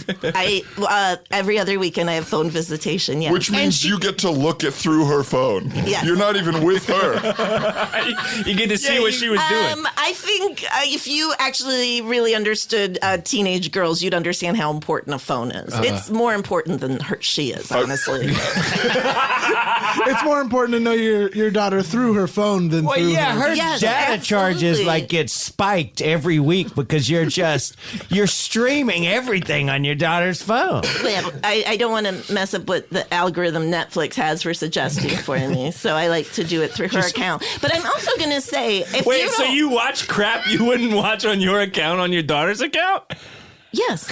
Every other weekend I have phone visitation, yeah. Which means you get to look it through her phone. Yes. You're not even with her. You get to see what she was doing. I think if you actually really understood teenage girls, you'd understand how important a phone is. It's more important than she is, honestly. It's more important to know your daughter through her phone than Well, through yeah, her Yes, data charges absolutely. like get spiked every week because you're streaming everything on your daughter's phone. Well, I don't want to mess up what the algorithm Netflix has for suggesting for me, so I like to do it through her account. But I'm also going to say, if Wait, you so don't- you watch crap you wouldn't watch on your account on your daughter's account? yes,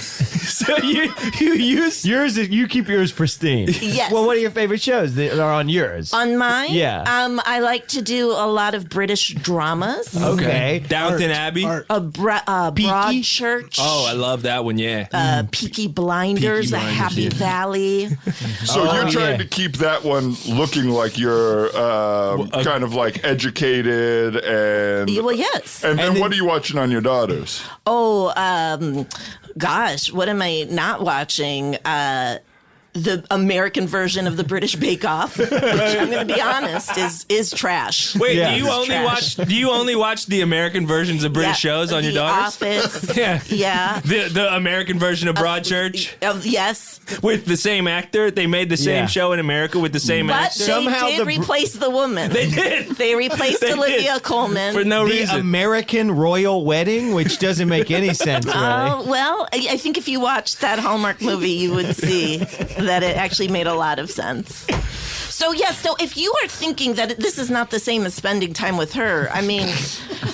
So you use yours. You keep yours pristine. Yes. Well, what are your favorite shows that are on yours? on mine, Yeah. I like to do a lot of British dramas. Okay. Downton Abbey. art. Broadchurch. Oh, I love that one. Yeah. Peaky Blinders, Peaky A Blinders, Happy yeah. Valley. So you're trying yeah. to keep that one looking like you're kind of like educated and. Well, yes. And then what are you watching on your daughters? Oh, gosh, what am I not watching? the American version of the British Bake Off, which I'm going to be honest is trash. Wait, Yeah. do you only watch the American versions of British shows on your daughters? The Office. Yeah. Yeah. The American version of Broadchurch Yes. with the same actor. They made the same Yeah. show in America with the same But actor. Somehow they did the- replace the woman. They did. They replaced They Olivia did. Colman. For no The reason. American royal wedding, which doesn't make any sense, really. Well, I think if you watched that Hallmark movie, you would see that it actually made a lot of sense. So, so if you are thinking that this is not the same as spending time with her, I mean,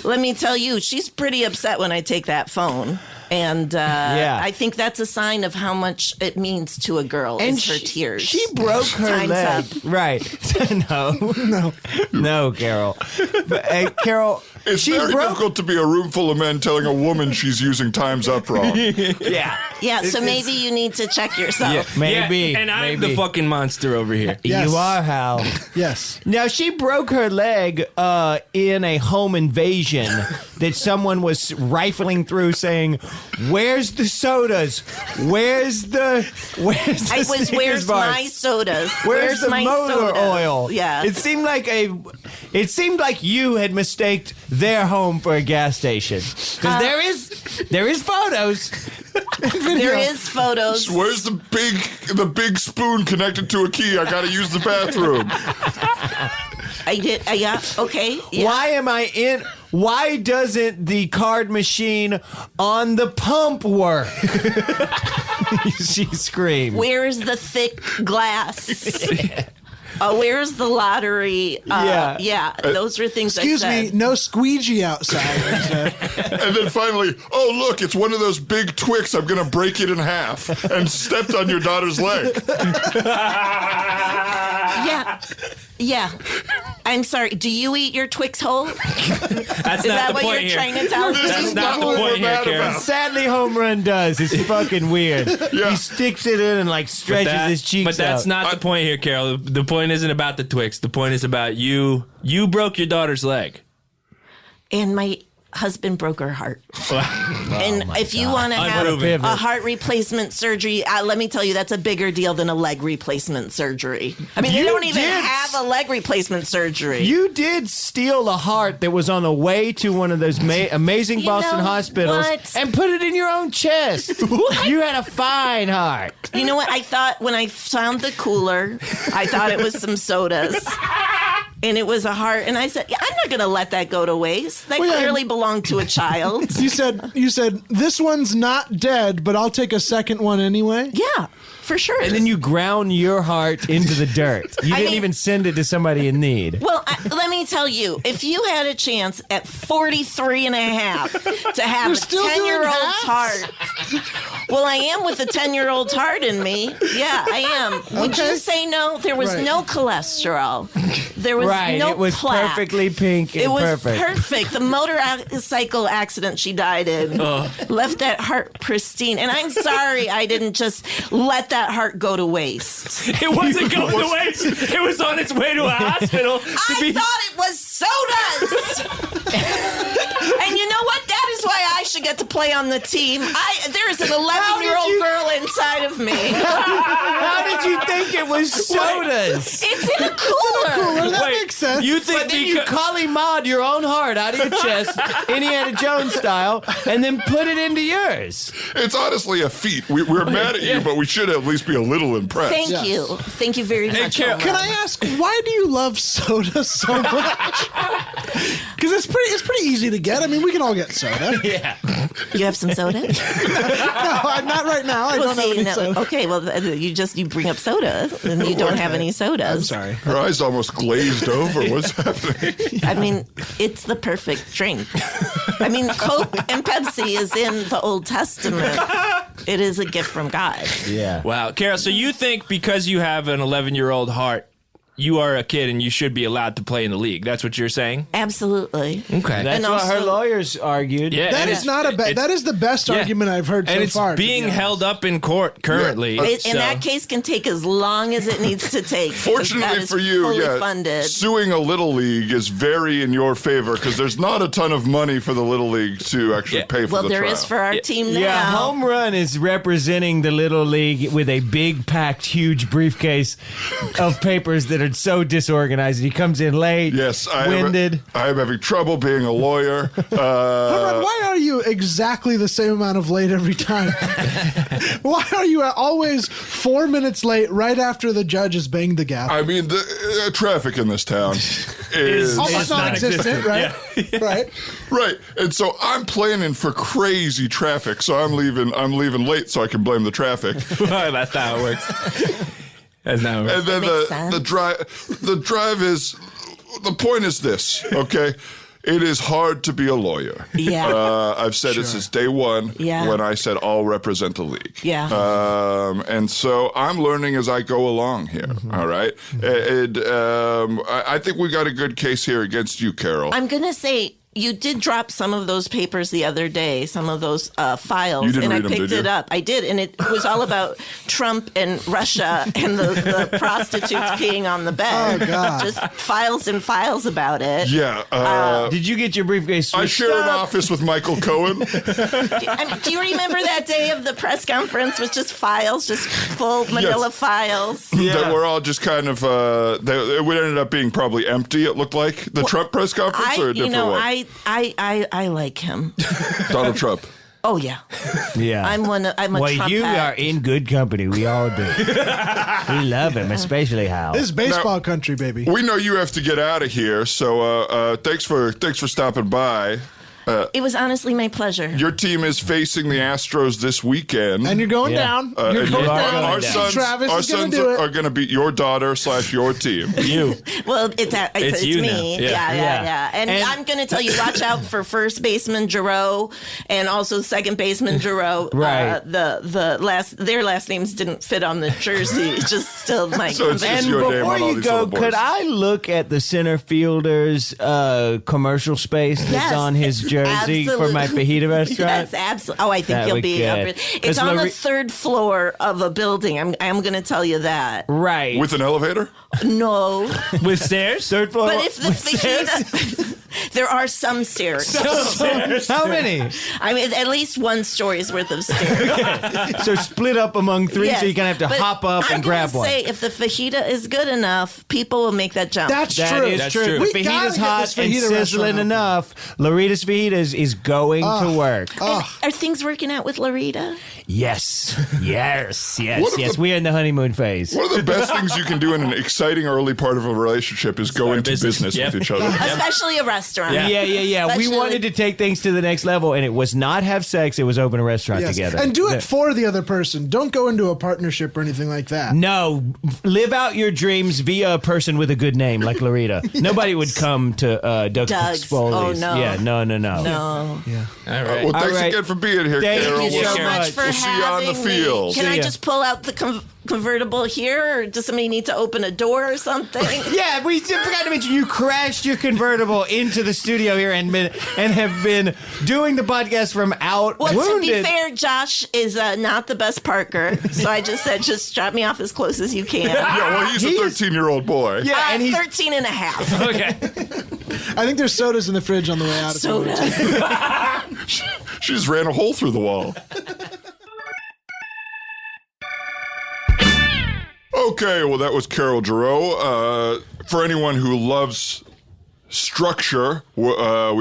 let me tell you, she's pretty upset when I take that phone. And I think that's a sign of how much it means to a girl is her tears. She broke her Time's leg. up. Right. No, Carol. But, Carol, It's she very broke. difficult to be a room full of men telling a woman she's using Time's Up wrong. Yeah. Yeah, so maybe you need to check yourself. Maybe. Yeah, and I'm maybe. the fucking monster over here. Yes. You are, Hal. Yes. Now, she broke her leg in a home invasion that someone was rifling through saying, "Where's the sodas? Where's the Where's Snickers bars? my sodas? Where's the my motor sodas?" oil?" Yeah. It seemed like you had mistaked their home for a gas station. Because there is photos. There is photos. Where's the big spoon connected to a key? I gotta use the bathroom. I did. Yeah. Okay. Yeah. Why doesn't the card machine on the pump work? She screamed. Where's the thick glass? Where's the lottery? Yeah. Those are things Excuse I me, said. no squeegee outside. And then finally, oh look, it's one of those big Twix. I'm gonna break it in half and stepped on your daughter's leg. Yeah. I'm sorry. Do you eat your Twix whole? That's Is not that the what point you're here. trying to tell me? That's not the what point we're here, mad Carol. about. Sadly, Home Run does. It's fucking weird. Yeah. He sticks it in and like stretches his cheeks But that's out. not the point here, Carol. The point isn't about the Twix. The point is about you. You broke your daughter's leg. And my husband broke her heart. And if you want to have Unproven. a heart replacement surgery, let me tell you, that's a bigger deal than a leg replacement surgery. I mean, they You don't even did- have a leg replacement surgery. You did steal a heart that was on the way to one of those amazing You Boston know hospitals what? and put it in your own chest. You had a fine heart. You know what? I thought when I found the cooler, I thought it was some sodas. And it was a heart. And I said, I'm not going to let that go to waste. That Well, yeah. clearly belonged to a child. You said this one's not dead, but I'll take a second one anyway. Yeah, for sure. And then you ground your heart into the dirt. You didn't mean- even send it to somebody in need. Well, let me tell you, if you had a chance at 43 and a half to have You're a still doing 10-year-old's halves? heart. Well, I am with a 10-year-old's heart in me. Yeah, I am. Would Okay. you say no? There was Right. no cholesterol. There was Right, no it was plaque. perfectly pink and It was perfect. perfect. The motorcycle accident she died in left that heart pristine. And I'm sorry I didn't just let that heart go to waste. It wasn't going to waste. It was on its way to a hospital. I thought it was sodas. And you know what? That is why I should get to play on the team. There is an 11-year-old you- girl inside of me. How did you think it was sodas? It's in a cooler. Well, that Wait, makes sense. You think But then you because Kali Maud your own heart out of your chest, Indiana Jones style, and then put it into yours. It's honestly a feat. We're mad at you, but we should at least be a little impressed. Thank Yes. you. Thank you very much. Carol, Omar. Can I ask, why do you love soda so much? Because it's pretty easy to get. I mean, we can all get soda. Yeah. You have some soda? No, not right now. I don't have any soda. Okay, well, you bring up soda, and you don't have any sodas. I'm sorry. Her eyes almost glazed over. What's happening? I mean, it's the perfect drink. I mean, Coke and Pepsi is in the Old Testament. It is a gift from God. Yeah. Wow, Carol, so you think because you have an 11-year-old heart you are a kid and you should be allowed to play in the league. That's what you're saying? Absolutely. Okay. That's And what her also- lawyers argued. Yeah, That and is not a bad. That is the best argument I've heard and so it's far. to be being honest. held up in court currently. And that case can take as long as it needs to take. because that Fortunately is for you, fully funded. suing a little league is very in your favor because there's not a ton of money for the little league to actually pay for Well, the there trial. is for our team now. Yeah, Home Run is representing the Little League with a big, packed, huge briefcase of papers that are so disorganized. He comes in late, Yes, winded. I am having trouble being a lawyer. Why are you exactly the same amount of late every time? Why are you always 4 minutes late right after the judge has banged the gavel? I mean, the traffic in this town is Almost non-existent, right? Right. right, and so I'm planning for crazy traffic. So I'm leaving late so I can blame the traffic. That's not how it works. That's not how it works. And then Makes the drive is, the point is this, okay? It is hard to be a lawyer. Yeah. I've said it since day one Yeah. when I said I'll represent the league. Yeah. And so I'm learning as I go along here, all right? And I think we got a good case here against you, Carol. I'm going to say you did drop some of those papers the other day, some of those files, You didn't and I read them, picked did it you? up. I did, and it was all about Trump and Russia and the prostitutes peeing on the bed. Oh, God. Just files and files about it. Yeah. Did you get your briefcase I switched share an up? office with Michael Cohen. I mean, do you remember that day of the press conference with just files, just full manila files? That were all just kind of, it would ended up being probably empty, it looked like. The Trump press conference or a different one? I like him. Donald Trump. Oh yeah, Yeah. I'm a well, Trump you hat. are in good company. We all do. We love him, especially Hal. This is baseball country, baby. We know you have to get out of here, so thanks for stopping by. It was honestly my pleasure. Your team is facing the Astros this weekend. And you're going Yeah. down. And You're going you are down. going our down. sons, Travis our is gonna sons do it. are going to beat your daughter / your team. You. Well, it's you me. now. Yeah. Yeah. And I'm going to tell you, watch out for first baseman Jerreau and also second baseman Jerreau. Right. Their last names didn't fit on the jersey. It's just still my So it's company. just And your name before on all you these go, little boards. could I look at the center fielder's commercial space that's Yes, on his jersey for my absolutely. fajita restaurant? Yes, absolutely. Oh, I think That you'll would be. good. It's 'Cause on the Lore- third floor of a building. I'm going to tell you that. Right. With an elevator? No, With stairs? Third floor? but if the with stairs? fajita, there are some stairs. How many? I mean, at least one story's worth of stairs. So split up among three, Yes, so you're going to have to but hop up I'm and grab gonna one. say, if the fajita is good enough, people will make that jump. That's That true. is That's true. true. The We gotta fajita's get hot this and fajita sizzling restaurant open. enough. Lorita's Fajitas is going to work. And are things working out with Lorita? Yes. Yes. What Yes. if Yes. the- We are in the honeymoon phase. One of the best things you can do in an exciting early part of a relationship is go Start a into business. business Yep. with each other. Especially a restaurant. Yeah. We Especially- wanted to take things to the next level, and it was not have sex. It was open a restaurant Yes. together. And do it for the other person. Don't go into a partnership or anything like that. No, live out your dreams via a person with a good name like Lorita. Nobody would come to Doug's Doug's. Piscoli's. Oh, no. Yeah, no. No. All right. Well, thanks right. again for being here, Thank Carol. you Thank you so We'll- much for we'll see you on having the field. me. Can See I ya. just pull out the convertible here, or does somebody need to open a door or something? Yeah, we forgot to mention you crashed your convertible into the studio here and have been doing the podcast from out Well, wounded. to be fair, Josh is not the best parker, so I just said, just drop me off as close as you can. Yeah, well, he's a He's- 13-year-old boy. Yeah, and he's 13 and a half. Okay. I think there's sodas in the fridge on the way out. Soda. She just ran a hole through the wall. Okay, well, that was Carrol Jerreau. For anyone who loves structure, we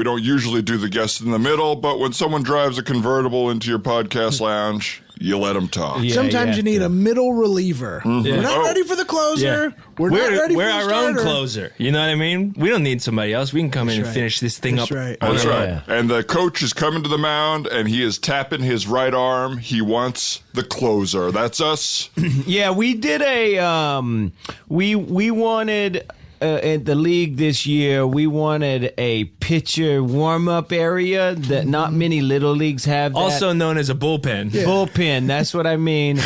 don't usually do the guest in the middle, but when someone drives a convertible into your podcast lounge, you let them talk. Yeah, Sometimes you need a middle reliever. We're not Oh. ready for the closer. We're not ready We're for the our own starter. closer. You know what I mean? We don't need somebody else. We can come in and right. finish this thing That's up. right. on That's our right. own. And the coach is coming to the mound, and he is tapping his right arm. He wants the closer. That's us. Yeah, we did a we wanted at the league this year, we wanted a pitcher warm-up area that not many little leagues have. That. Also known as a bullpen. Bullpen, that's what I mean.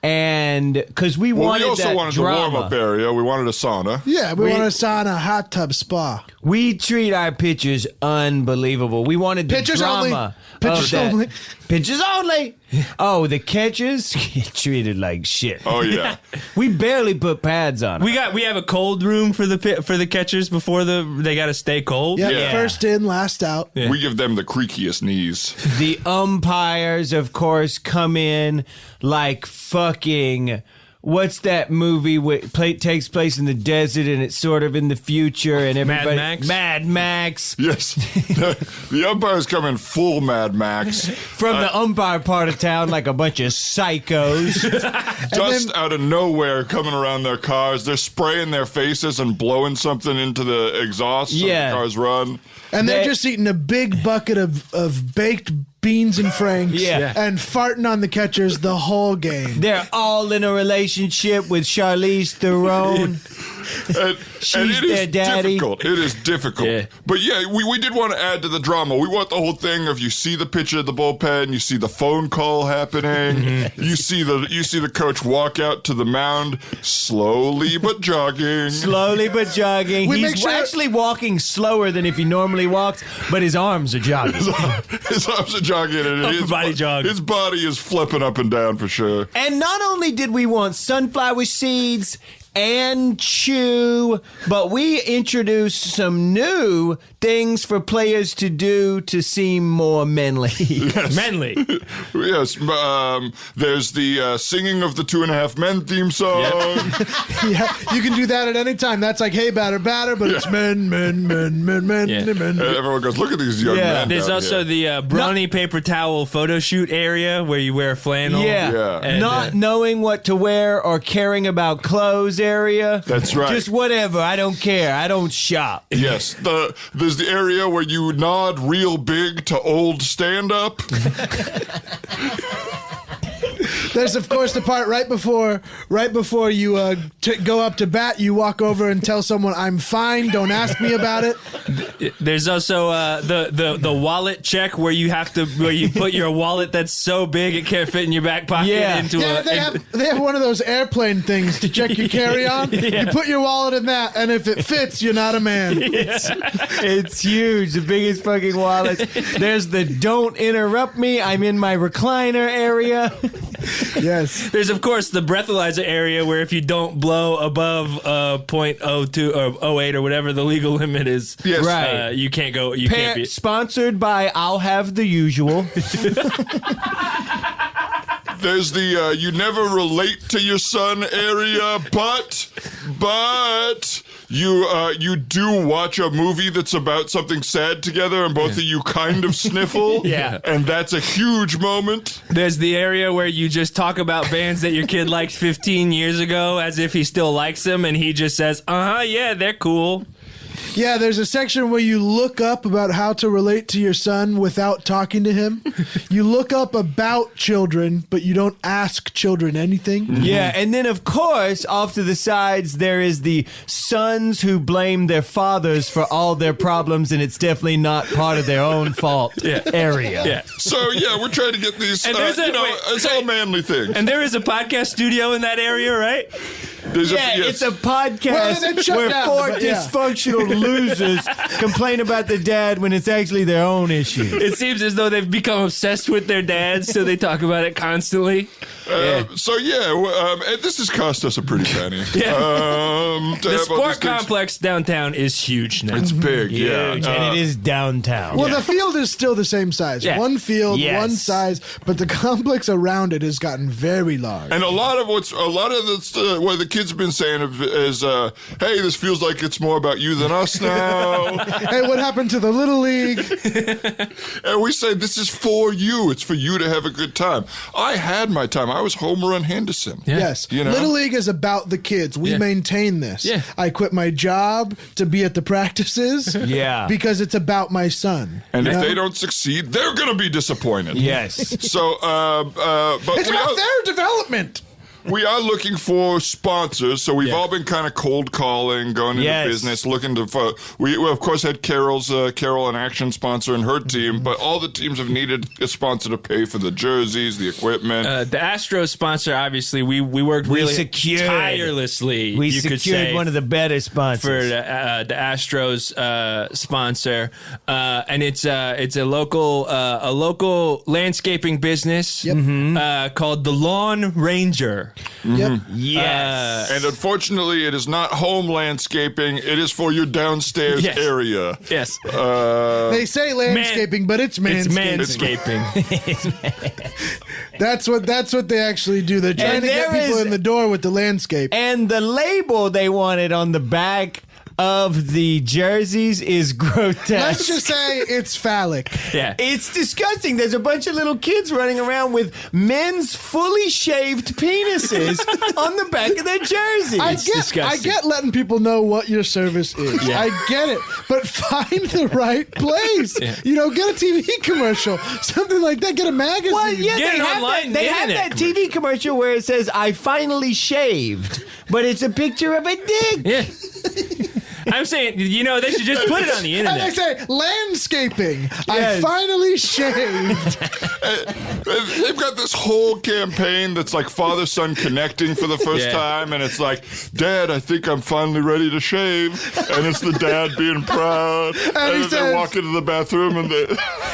and because we Well, wanted we also that wanted drama. the warm-up area. We wanted a sauna. Yeah, we want a sauna, hot tub, spa. We treat our pitchers unbelievable. We wanted the Pitchers only. drama. Pitchers of that. only. Pitchers only. Oh, the catchers get treated like shit. Oh, yeah. We barely put pads on 'em. We have a cold room for the catchers before they got to stay cold. Yeah, Yeah. first in, last out. Yeah. We give them the creakiest knees. The umpires, of course, come in like fucking. What's that movie takes place in the desert and it's sort of in the future and everybody Max? Mad Max. Yes. The umpires come in full Mad Max. From the umpire part of town like a bunch of psychos. Dust out of nowhere coming around their cars. They're spraying their faces and blowing something into the exhaust so Yeah. the cars run. And they're They- just eating a big bucket of baked beans and franks Yeah. and farting on the catchers the whole game. They're all in a relationship with Charlize Theron. And She's it is their daddy. difficult. It is difficult. Yeah. But yeah, we did want to add to the drama. We want the whole thing of you see the pitcher at the bullpen, you see the phone call happening, Mm-hmm. you see the coach walk out to the mound slowly but jogging. Slowly but jogging. We He's make sure- actually walking slower than if he normally walks, but his arms are jogging. His arms are jogging and Upper body jog. his body is flipping up and down for sure. And not only did we want sunflower seeds and chew, but we introduced some new things for players to do to seem more manly. Manly. Yes, there's the singing of the 2.5 Men theme song. Yeah, you can do that at any time. That's like, hey, batter, batter, but it's men. Yeah. And everyone goes, look at these young Yeah. men. There's down also here. the brawny paper towel photo shoot area where you wear flannel. Yeah. Yeah. And, Not knowing what to wear or caring about clothes area. That's right. Just whatever. I don't care. I don't shop. Yes, there's the area where you nod real big to old stand-up. There's, of course, the part right before you go up to bat, you walk over and tell someone, I'm fine, don't ask me about it. There's also the wallet check where you put your wallet that's so big it can't fit in your back pocket Yeah. into Yeah, they have one of those airplane things to check your carry-on. You put your wallet in that, and if it fits, you're not a man. It's huge. The biggest fucking wallet. There's the don't interrupt me. I'm in my recliner area. Yes. There's of course the breathalyzer area where if you don't blow above 0.02 or 0.08 or whatever the legal limit is, Yes. Right. you can't go. You can't be. Sponsored by I'll Have the Usual. There's the you never relate to your son area, but you do watch a movie that's about something sad together, and both of you kind of sniffle. Yeah. And that's a huge moment. There's the area where you just talk about bands that your kid liked 15 years ago as if he still likes them, and he just says, yeah, they're cool. Yeah, there's a section where you look up about how to relate to your son without talking to him. You look up about children, but you don't ask children anything. Yeah, and then of course, off to the sides, there is the sons who blame their fathers for all their problems, and it's definitely not part of their own fault area. Yeah. So yeah, we're trying to get these. And there's it's all manly things. And there is a podcast studio in that area, right? There's Yeah, yes. it's a podcast Well, they shut where down, four but yeah. dysfunctional losers complain about the dad when it's actually their own issue. It seems as though they've become obsessed with their dads, so they talk about it constantly. So yeah, and this has cost us a pretty penny. Yeah. To The have all sport these things. complex downtown is huge now. It's big, yeah. Huge, and it is downtown. Well, the field is still the same size. Yeah. One field, Yes. one size, but the complex around it has gotten very large. And a lot of what the kids have been saying is, hey, this feels like it's more about you than us now. Hey, what happened to the Little League? And we say this is for you. It's for you to have a good time. I had my time. I was home run Henderson. Yes. You know? Little League is about the kids. We Yeah. maintain this. Yeah. I quit my job to be at the practices. Yeah. Because it's about my son. And You if know? they don't succeed, they're going to be disappointed. Yes. So, but It's we about al- their development. we are looking for sponsors. So we've all been kind of cold calling, going into business, looking to. We of course had Carol, an action sponsor, and her team, but all the teams have needed a sponsor to pay for the jerseys, the equipment. The Astros sponsor, obviously, we worked really tirelessly. We you could secured say, one of the better sponsors for the Astros sponsor, and it's a local landscaping business called the Lawn Ranger. Yep. Yes. And unfortunately, it is not home landscaping. It is for your downstairs area. Yes. They say landscaping, but it's manscaping. It's manscaping. That's what they actually do. They're trying to get people in the door with the landscape. And the label they wanted on the back of the jerseys is grotesque. Let's just say it's phallic. Yeah. It's disgusting. There's a bunch of little kids running around with men's fully shaved penises on the back of their jerseys. I get letting people know what your service is. Yeah. I get it. But find the right place. Yeah. Get a TV commercial. Something like that. Get a magazine. Well, yeah, Get they an have online that. They have internet that TV commercial where it says "I finally shaved," but it's a picture of a dick. Yeah. I'm saying, they should just put it on the And internet. they say landscaping. I Yes. finally shaved. They've got this whole campaign that's like father-son connecting for the first time, and it's like, Dad, I think I'm finally ready to shave, and it's the dad being proud, and he then says- they walk into the bathroom, and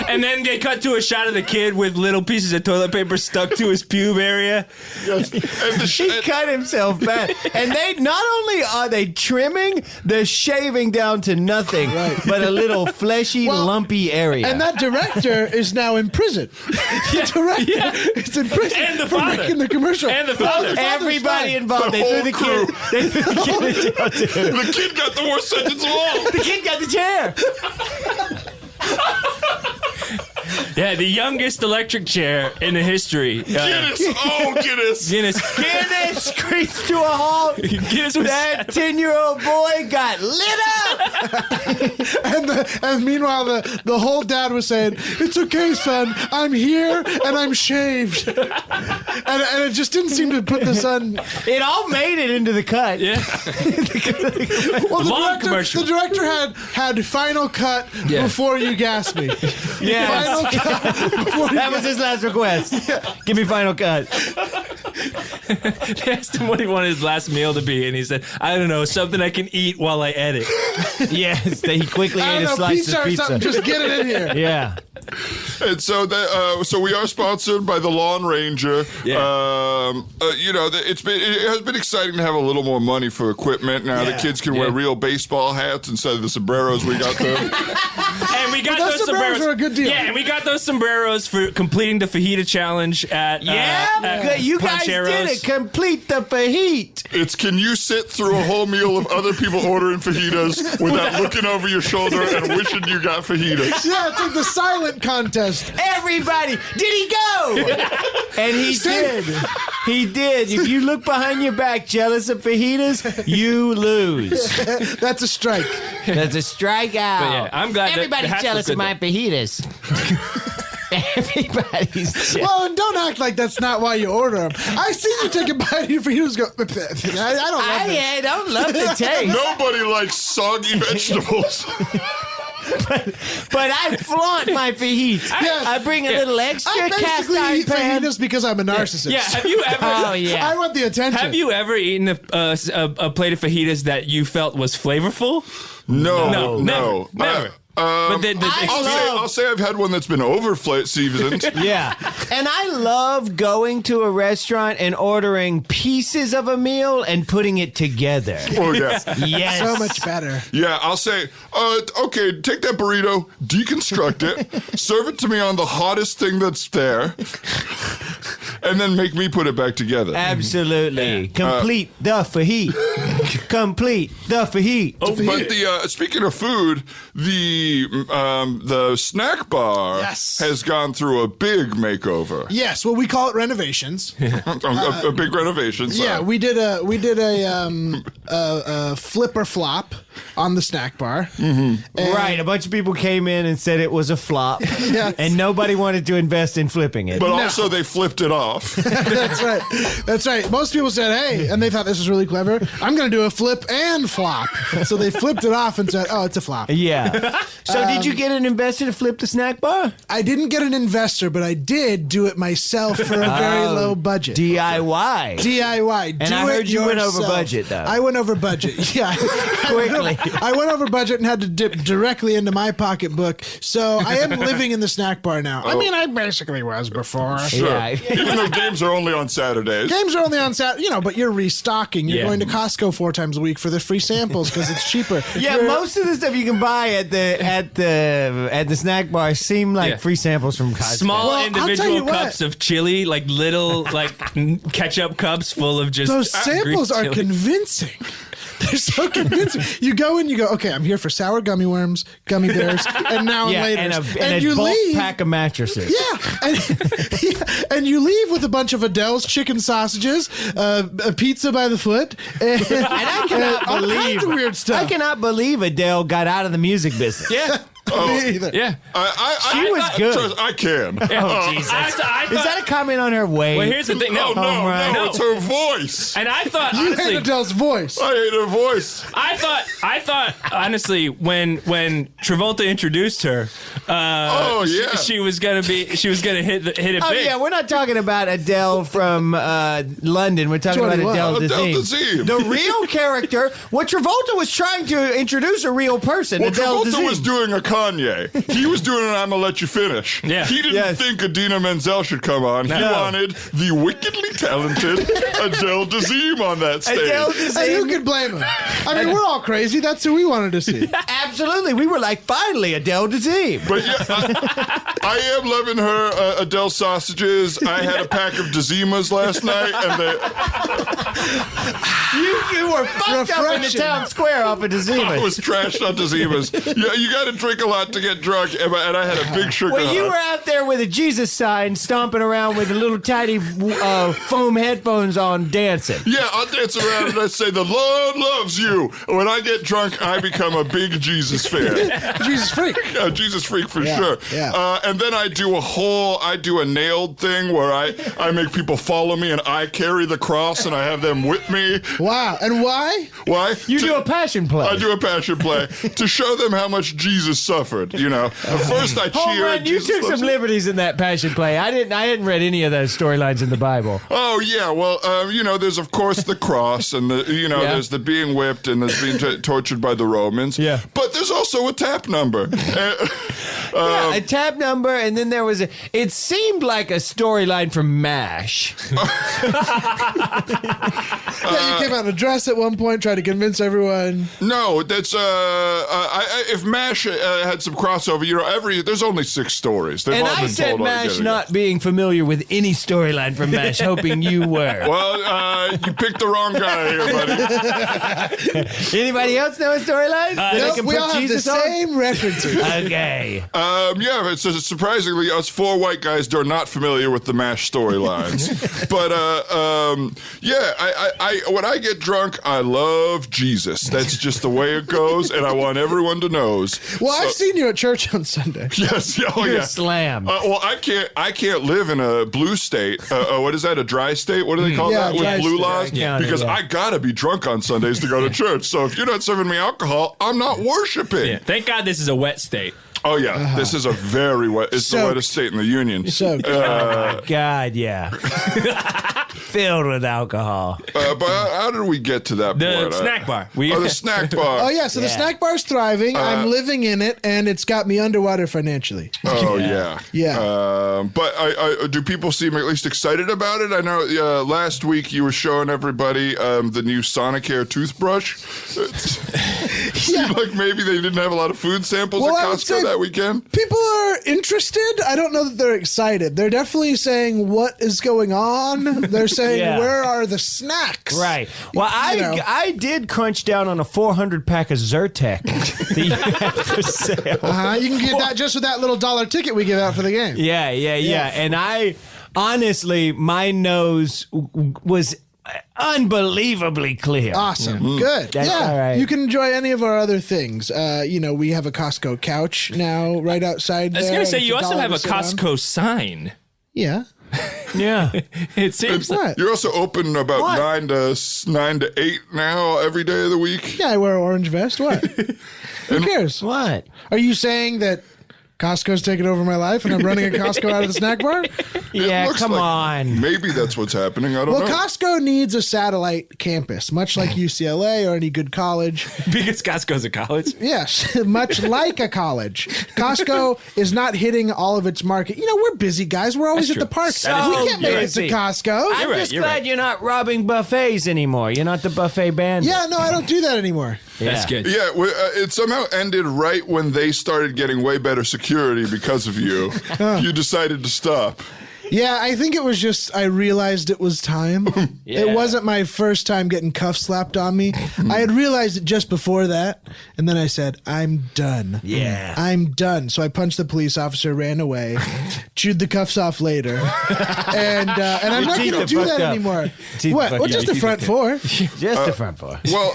And then they cut to a shot of the kid with little pieces of toilet paper stuck to his pube area. He cut himself back. And they not only are they trimming, they're shaving down to nothing but a little fleshy, lumpy area. And that director is now in prison. The director is in prison And the for father. making the commercial. And the father. Everybody involved. The They threw whole the kid. crew. They threw the kid in jail too. the kid got the worst sentence of all. The kid got the chair. Yeah, the youngest electric chair in the history. Guinness, Guinness. Guinness Screeched to a halt. Guinness was That 10-year-old boy got lit up. And meanwhile, the whole dad was saying, "It's okay, son. I'm here and I'm shaved." And it just didn't seem to put the son. It all made it into the cut. Yeah. Well, Long commercial. the director had final cut before you gas me. Yes. Final cut before you That was his last request. Give me final cut. They asked him what he wanted his last meal to be, and he said, I don't know, something I can eat while I edit. Yes, he quickly I ate a don't know, slice pizza of or pizza. something. Just get it in here. Yeah. And so so we are sponsored by the Lawn Ranger. Yeah. It has been exciting to have a little more money for equipment. Now the kids can wear real baseball hats instead of the sombreros we got them. And we got But those those sombreros sombreros. are a good deal. Yeah, and we got those sombreros for completing the fajita challenge at Good. You guys did Pancheros. it. Complete the fajit. It's can you sit through a whole meal of other people ordering fajitas without looking over your shoulder and wishing you got fajitas? Yeah, it's like the silent contest. Everybody, did he go? And he did. He did. If you look behind your back, jealous of fajitas, you lose. That's a strike. That's a strikeout. yeah, I'm glad that the everybody's hats jealous look of my fajitas. Everybody's jealous. Well, and don't act like that's not why you order them. I see you take a bite of your fajitas. Go. I don't love this. I don't love the taste. Nobody likes soggy vegetables. But I flaunt my fajitas. Yes. I bring a little extra I cast basically iron eat pan. fajitas because I'm a narcissist. Yeah, have you ever? Oh, yeah. I want the attention. Have you ever eaten a plate of fajitas that you felt was flavorful? No. Never. But the I'll say I've had one that's been over seasoned. Yeah. And I love going to a restaurant and ordering pieces of a meal and putting it together. Oh, yeah. Yes. So much better. Yeah, I'll say, okay, take that burrito, deconstruct it, serve it to me on the hottest thing that's there, and then make me put it back together. Absolutely. Complete the fajit. complete. The fajit. But the speaking of food, the snack bar Yes. has gone through a big makeover. Yes, well, we call it renovations. A big renovation. Sorry. Yeah, we did a flip or flop on the snack bar. Mm-hmm. Right, a bunch of people came in and said it was a flop, Yes. and nobody wanted to invest in flipping it. But also they flipped it off. That's right. That's right. Most people said, "Hey," and they thought this was really clever. I'm going to do a flip and flop. So they flipped it off and said, "Oh, it's a flop." Yeah. So did you get an investor to flip the snack bar? I didn't get an investor, but I did do it myself for a very low budget. DIY. DIY. And I heard you went over budget, though. I went over budget. Yeah. Quickly. I went over budget and had to dip directly into my pocketbook. So I am living in the snack bar now. I mean, I basically was before. Sure. Yeah. Even though games are only on Saturdays. Games are only on Saturday, but you're restocking. You're Yeah. going to Costco 4 times a week for the free samples because it's cheaper. Yeah, most of the stuff you can buy at the snack bar seem like Yeah. free samples from Costco. Small Well, I'll tell you individual what. cups of chili, like little ketchup cups full of just Those samples Greek are chili. convincing. They're so convincing. You go and you go, okay, I'm here for sour gummy worms, gummy bears, and now Yeah, later. and a you bulk leave. pack of mattresses. Yeah, and you leave with a bunch of Adele's chicken sausages, a pizza by the foot, and I cannot all believe kinds of weird stuff. I cannot believe Adele got out of the music business. Yeah. Me either. Yeah. She was good. I can. Oh, Jesus. I Is thought, that a comment on her weight? well, here's the thing. No, No, it's her voice. And I thought, You hate honestly, Adele's voice. I hate her voice. I thought, honestly, when Travolta introduced her, Oh, yeah. she was gonna hit it Oh big. yeah, we're not talking about Adele from London. We're talking about 21. Adele Adele Dazeem. Dazeem. The real character. What Travolta was trying to introduce a real person. Well, Adele Travolta Dazeem. was doing a Kanye. He was doing an I'm gonna let you finish. Yeah. He didn't Yes. think Idina Menzel should come on. He No. wanted the wickedly talented Adele Dazeem on that stage. Adele And who Dazeem. could blame him? I mean, we're all crazy. That's who we wanted to see. Absolutely, we were like, finally, Adele Dazeem. But yeah, I am loving her Adele sausages. I had a pack of Dazeemas last night, and You were fucked up in the Refreshing. town square off of I Dazeem. was trashed on Dazeemas. Yeah, you got to drink a lot to get drunk, and I had a big sugar Well, you high. were out there with a Jesus sign, stomping around with the little tiny foam headphones on, dancing. Yeah, I'll dance around and I say, the Lord loves you. When I get drunk, I become a big Jesus fan. Jesus freak. Yeah, Jesus freak for sure. yeah. And then I do a nailed thing where I make people follow me and I carry the cross and I have them with me. Wow. And why? Why? You do a passion play. I do a passion play to show them how much Jesus suffered. At first I Home cheer. Run, you Jesus took loves some me. liberties in that passion play. I hadn't read any of those storylines in the Bible. Oh yeah, well, there's of course the cross, and there's the being whipped, and there's being tortured by the Romans. Yeah. but there's also a tap number. Yeah, a tab number, and then there was it seemed like a storyline from MASH. Yeah, you came out in a dress at one point, tried to convince everyone. No, that's if MASH had some crossover, there's only 6 stories. They've And all I been said told MASH altogether. not being familiar with any storyline from MASH, hoping you were. Well, you picked the wrong guy here, buddy. Anybody else know a storyline? that they Nope, can we put all have the Jesus on? same references. Okay. Yeah, it's surprisingly, us 4 white guys are not familiar with the MASH storylines. But when I get drunk, I love Jesus. That's just the way it goes, and I want everyone to know. Well, I've seen you at church on Sunday. Yes, oh You're yeah. slammed. Well, I can't live in a blue state. What is that? A dry state? What do they call Yeah, that dry with blue state. laws? Yeah, because yeah. I gotta be drunk on Sundays to go to church. So if you're not serving me alcohol, I'm not worshiping. Yeah. Thank God this is a wet state. Oh yeah, this is a very wet. It's the Soaked. wettest state in the union. Soaked. God, yeah. Filled with alcohol. But how did we get to that The point? snack bar. The snack bar. Oh, yeah, so the Yeah. snack bar's thriving. I'm living in it, and it's got me underwater financially. Oh yeah. Yeah. But do people seem at least excited about it? I know last week you were showing everybody the new Sonicare toothbrush. It seemed like maybe they didn't have a lot of food samples Well, at I would Costco say that weekend. People are interested. I don't know that they're excited. They're definitely saying, what is going on? They're saying, Yeah. where are the snacks? Right. Well, I did crunch down on a 400 pack of Zyrtec that you had for sale. You can get that just with that little $1 ticket we give out for the game. Yeah. And I honestly, my nose was unbelievably clear. Awesome. Good. That's all right. You can enjoy any of our other things. We have a Costco couch now right outside I was there. going to say, It's you also $1 have a to sit on. Costco sign. Yeah. Yeah. It seems like. What? You're also open about What? 9 to 8 now, every day of the week. Yeah, I wear an orange vest. What? Who cares? What? Are you saying that Costco's taking over my life and I'm running a Costco out of the snack bar? Yeah, Looks come like on. Maybe that's what's happening. I don't Well, know. Costco needs a satellite campus, much like UCLA or any good college. Because Costco's a college. Yes, much like a college. Costco is not hitting all of its market. We're busy guys. We're always That's at the true. parks. That is We true. can't make it to Busy. Costco. I'm right, just you're glad right. you're not robbing buffets anymore. You're not the buffet bandit. Yeah, no, I don't do that anymore. That's good. Yeah, it somehow ended right when they started getting way better security because of you. You decided to stop. Yeah, I think it was just I realized it was time. Yeah. It wasn't my first time getting cuff slapped on me. I had realized it just before that, and then I said, I'm done. Yeah. I'm done. So I punched the police officer, ran away, chewed the cuffs off later, and I'm not teeth going to are do fucked that up. anymore. Teeth What? fucked Well, up. just the Your front four. Just the front four. Well,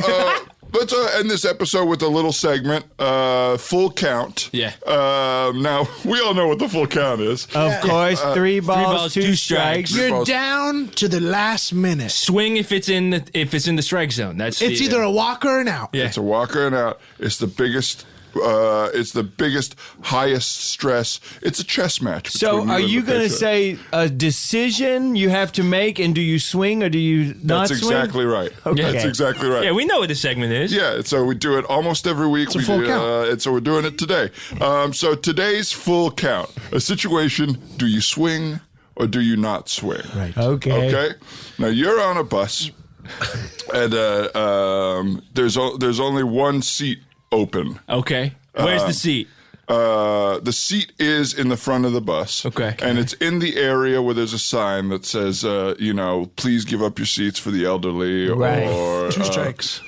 let's end this episode with a little segment, full count. Yeah. Now, we all know what the full count is. Of course, 3 balls, 2 2 strikes. strikes. You're balls. down to the last minute. Swing if it's in the strike zone. That's It's either a walk or an out. Yeah. It's a walker and out. It's the biggest. Highest stress. It's a chess match. So, between are and you the going to pitcher. say a decision you have to make, and do you swing or do you not That's swing? exactly right. Okay. That's exactly right. Yeah, we know what this segment is. Yeah, so we do it almost every week. a full count. And so we're doing it today. So today's full count. A situation, do you swing or do you not swing? Right. Okay. Okay? Now you're on a bus and there's only one seat open. Okay. Where's the seat? The seat is in the front of the bus. Okay. And it's in the area where there's a sign that says, please give up your seats for the elderly Right. or 2 strikes.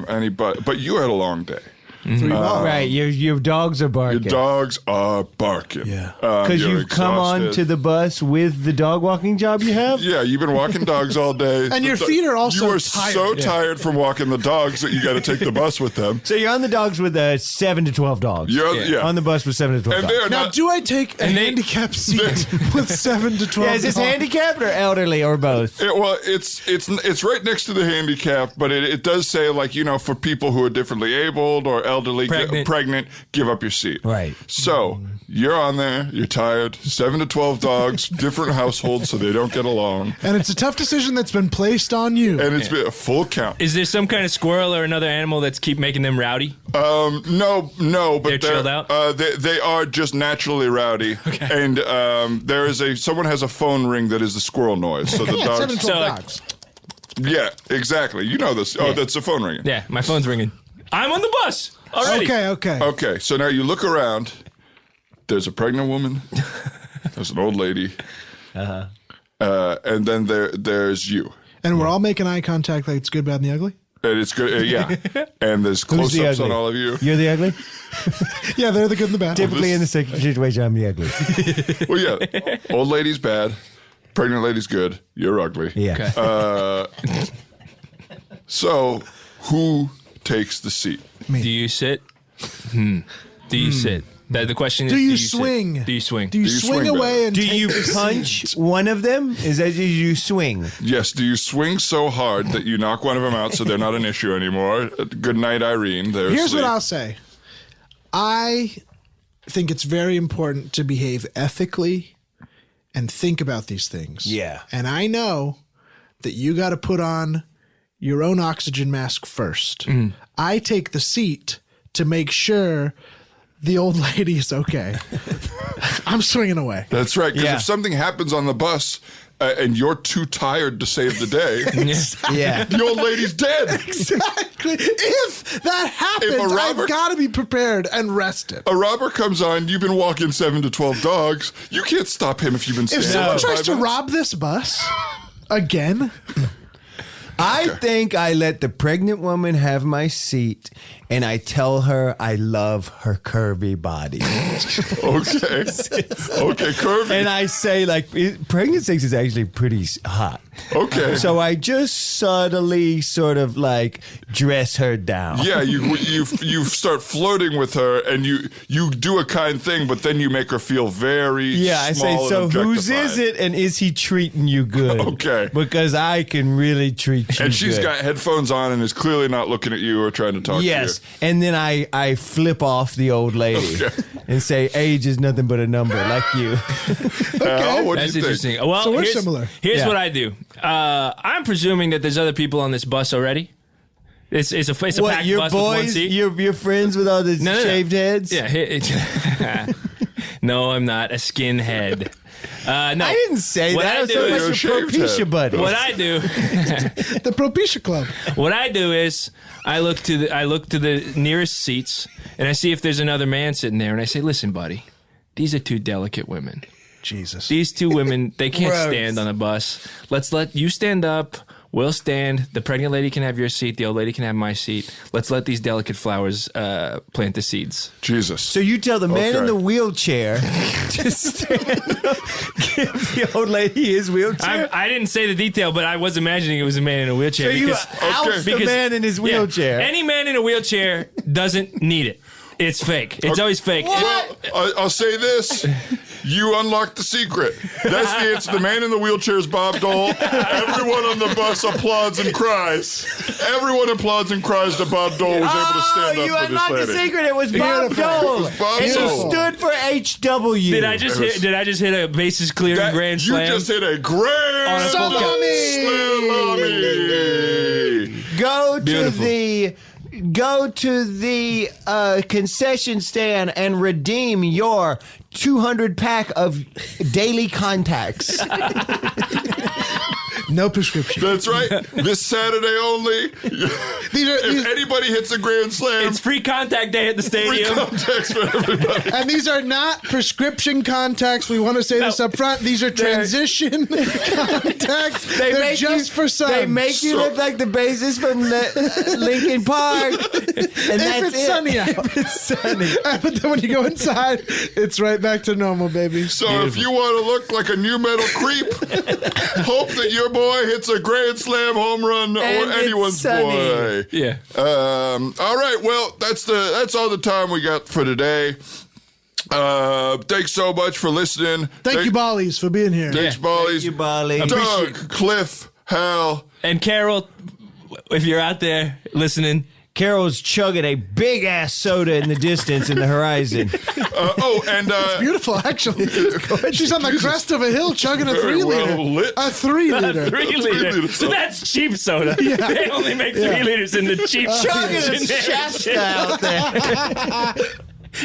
anybody. But you had a long day. 3 balls. Right, your dogs are Your barking. dogs are barking. Yeah. Because you're you've come on exhausted. to the bus with the dog walking job you have? Yeah, you've been walking dogs all day. And your feet are also You are tired. so tired from walking the dogs that you got to take the bus with them. So you're on the dogs with 7 to 12 dogs. Yeah. On the bus with 7 to 12 And dogs. they're Now, not. do I take a And they- handicap seat with 7 to 12? Yeah, is this dogs? handicapped or elderly or both? It's right next to the handicap, but it does say for people who are differently abled or elderly, pregnant, give up your seat. Right. So you're on there. You're tired. 7 to 12 dogs, different households, so they don't get along, And it's a tough decision that's been placed on you. and it's been a full count. Is there some kind of squirrel or another animal that's keep making them rowdy? No, but They're chilled out? They are just naturally rowdy, and there is someone has a phone ring that is the squirrel noise. So the Yeah, 7 to dogs. 12 So- dogs. Yeah, exactly. You know this. Oh, Yeah. that's the phone ringing. Yeah, my phone's ringing. I'm on the bus already. Okay. Okay, so now you look around. There's a pregnant woman. There's an old lady. And then there's you. And we're all making eye contact like it's good, bad, and the ugly? And it's good. Yeah. And there's Who's the close-ups on ugly? all of you. You're the ugly? Yeah, they're the good and the bad. Typically in the situation, I'm the ugly. Well, yeah. Old lady's bad. Pregnant lady's good. You're ugly. Yeah. So who takes the seat? Do you sit? Do you sit? The question is, Do you sit? swing? Do you swing? Do you you swing swing away and Do take you the punch seat? one of them? Is that do you swing? Yes. Do you swing so hard that you knock one of them out so they're not an issue anymore? Good night, Irene. They're Here's asleep. what I'll say. I think it's very important to behave ethically and think about these things. Yeah. And I know that you got to put on your own oxygen mask first. I take the seat to make sure the old lady is okay. I'm swinging away. That's right. Because Yeah. if something happens on the bus and you're too tired to save the day, Yeah. the old lady's dead. Exactly. If that happens, If a robber- I've got to be prepared and rested. A robber comes on. You've been walking 7 to 12 dogs. You can't stop him if you've been If standing. someone for tries 5 to minutes. rob this bus, Again? I think I let the pregnant woman have my seat, and I tell her I love her curvy body. Okay. Okay, curvy. And I say, like, pregnant sex is actually pretty hot. Okay. So I just subtly sort of like dress her down. Yeah, you start flirting with her, and you do a kind thing, but then you make her feel very Yeah, I say, small so and whose objectified." is it, and is he treating you good? Okay. Because I can really treat you And she's good. got headphones on and is clearly not looking at you or trying to talk Yes, to you. and then I flip off the old lady and say, age is nothing but a number, like you. Al, what do That's you think? interesting. Well, So we're here's, similar. Here's Yeah. what I do. I'm presuming that there's other people on this bus already. It's a What, packed your bus with one boys, seat. you're friends with all the No. shaved heads? Yeah. No, I'm not a skinhead. No, I didn't say What that. I I was do talking is- about You're your a shaved Propecia head. buddy. What I do, The Propecia Club. what I do is, I look to the nearest seats, and I see if there's another man sitting there, and I say, "Listen, buddy, these are two delicate women. Jesus. These two women, they can't Gross. stand on a bus. Let's let you stand up. We'll stand. The pregnant lady can have your seat. The old lady can have my seat. Let's let these delicate flowers plant the seeds." Jesus. So you tell the man in Okay. the wheelchair to stand up, give the old lady his wheelchair. I didn't say the detail, but I was imagining it was a man in a wheelchair. So you because, oust the man in his yeah, wheelchair. any man in a wheelchair doesn't need it. It's fake. It's always fake. Well, I'll say this. You unlocked the secret. That's the answer. The man in the wheelchair is Bob Dole. Everyone on the bus applauds and cries. Everyone applauds and cries that Bob Dole was able to stand you up for unlocked this the lady. secret. It was Bob Beautiful. Dole. It was Bob and Dole. he stood for HW. Did I just hit a bases clearing That- grand you slam? just hit a grand On a full salami. Go to Beautiful. the concession stand and redeem your 200 pack of daily contacts. No prescription. That's right. This Saturday only. These are, If anybody hits a grand slam, It's free contact day at the free stadium. contacts for everybody. and these are not prescription contacts. We want to say this up front. These are transition contacts. They're just for some. They make you look like the bassist from Linkin Park. And that's it's it. sunny out. If it's sunny. But then when you go inside, it's right back to normal, baby. So if you want to look like a new metal creep, hope that your boy hits a grand slam home run or And it's anyone's sunny. boy. Yeah. All right. Well, that's all the time we got for today. Thanks so much for listening. Thank you, Bollies, for being here. Thanks, Bollies. You, Bali. Doug, Cliff, Hal. And Carol, if you're out there listening, Carol's chugging a big ass soda in the distance in the horizon. Beautiful, actually. She's on the crest of a hill chugging a Very 3 liter. well lit. A 3 liter. 3 liter. So that's cheap soda. They only make 3 liters in the cheap Chugging a generic Shasta shit. out there.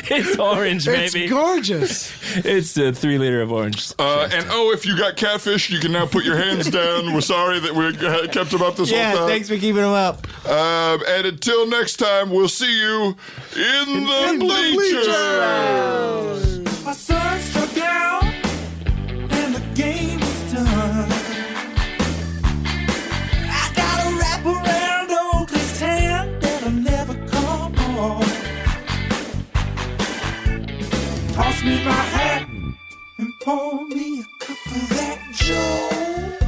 It's orange, It's baby. gorgeous. It's the 3 liter of orange. If you got catfish, you can now put your hands down. We're sorry that we kept them up this whole Yeah, time. thanks for keeping them up. And until next time, we'll see you in the bleachers. My son struck out and the game was done. I got a wrap around Oakley's tan that'll never come on. Toss me my hat and pour me a cup of that Joe.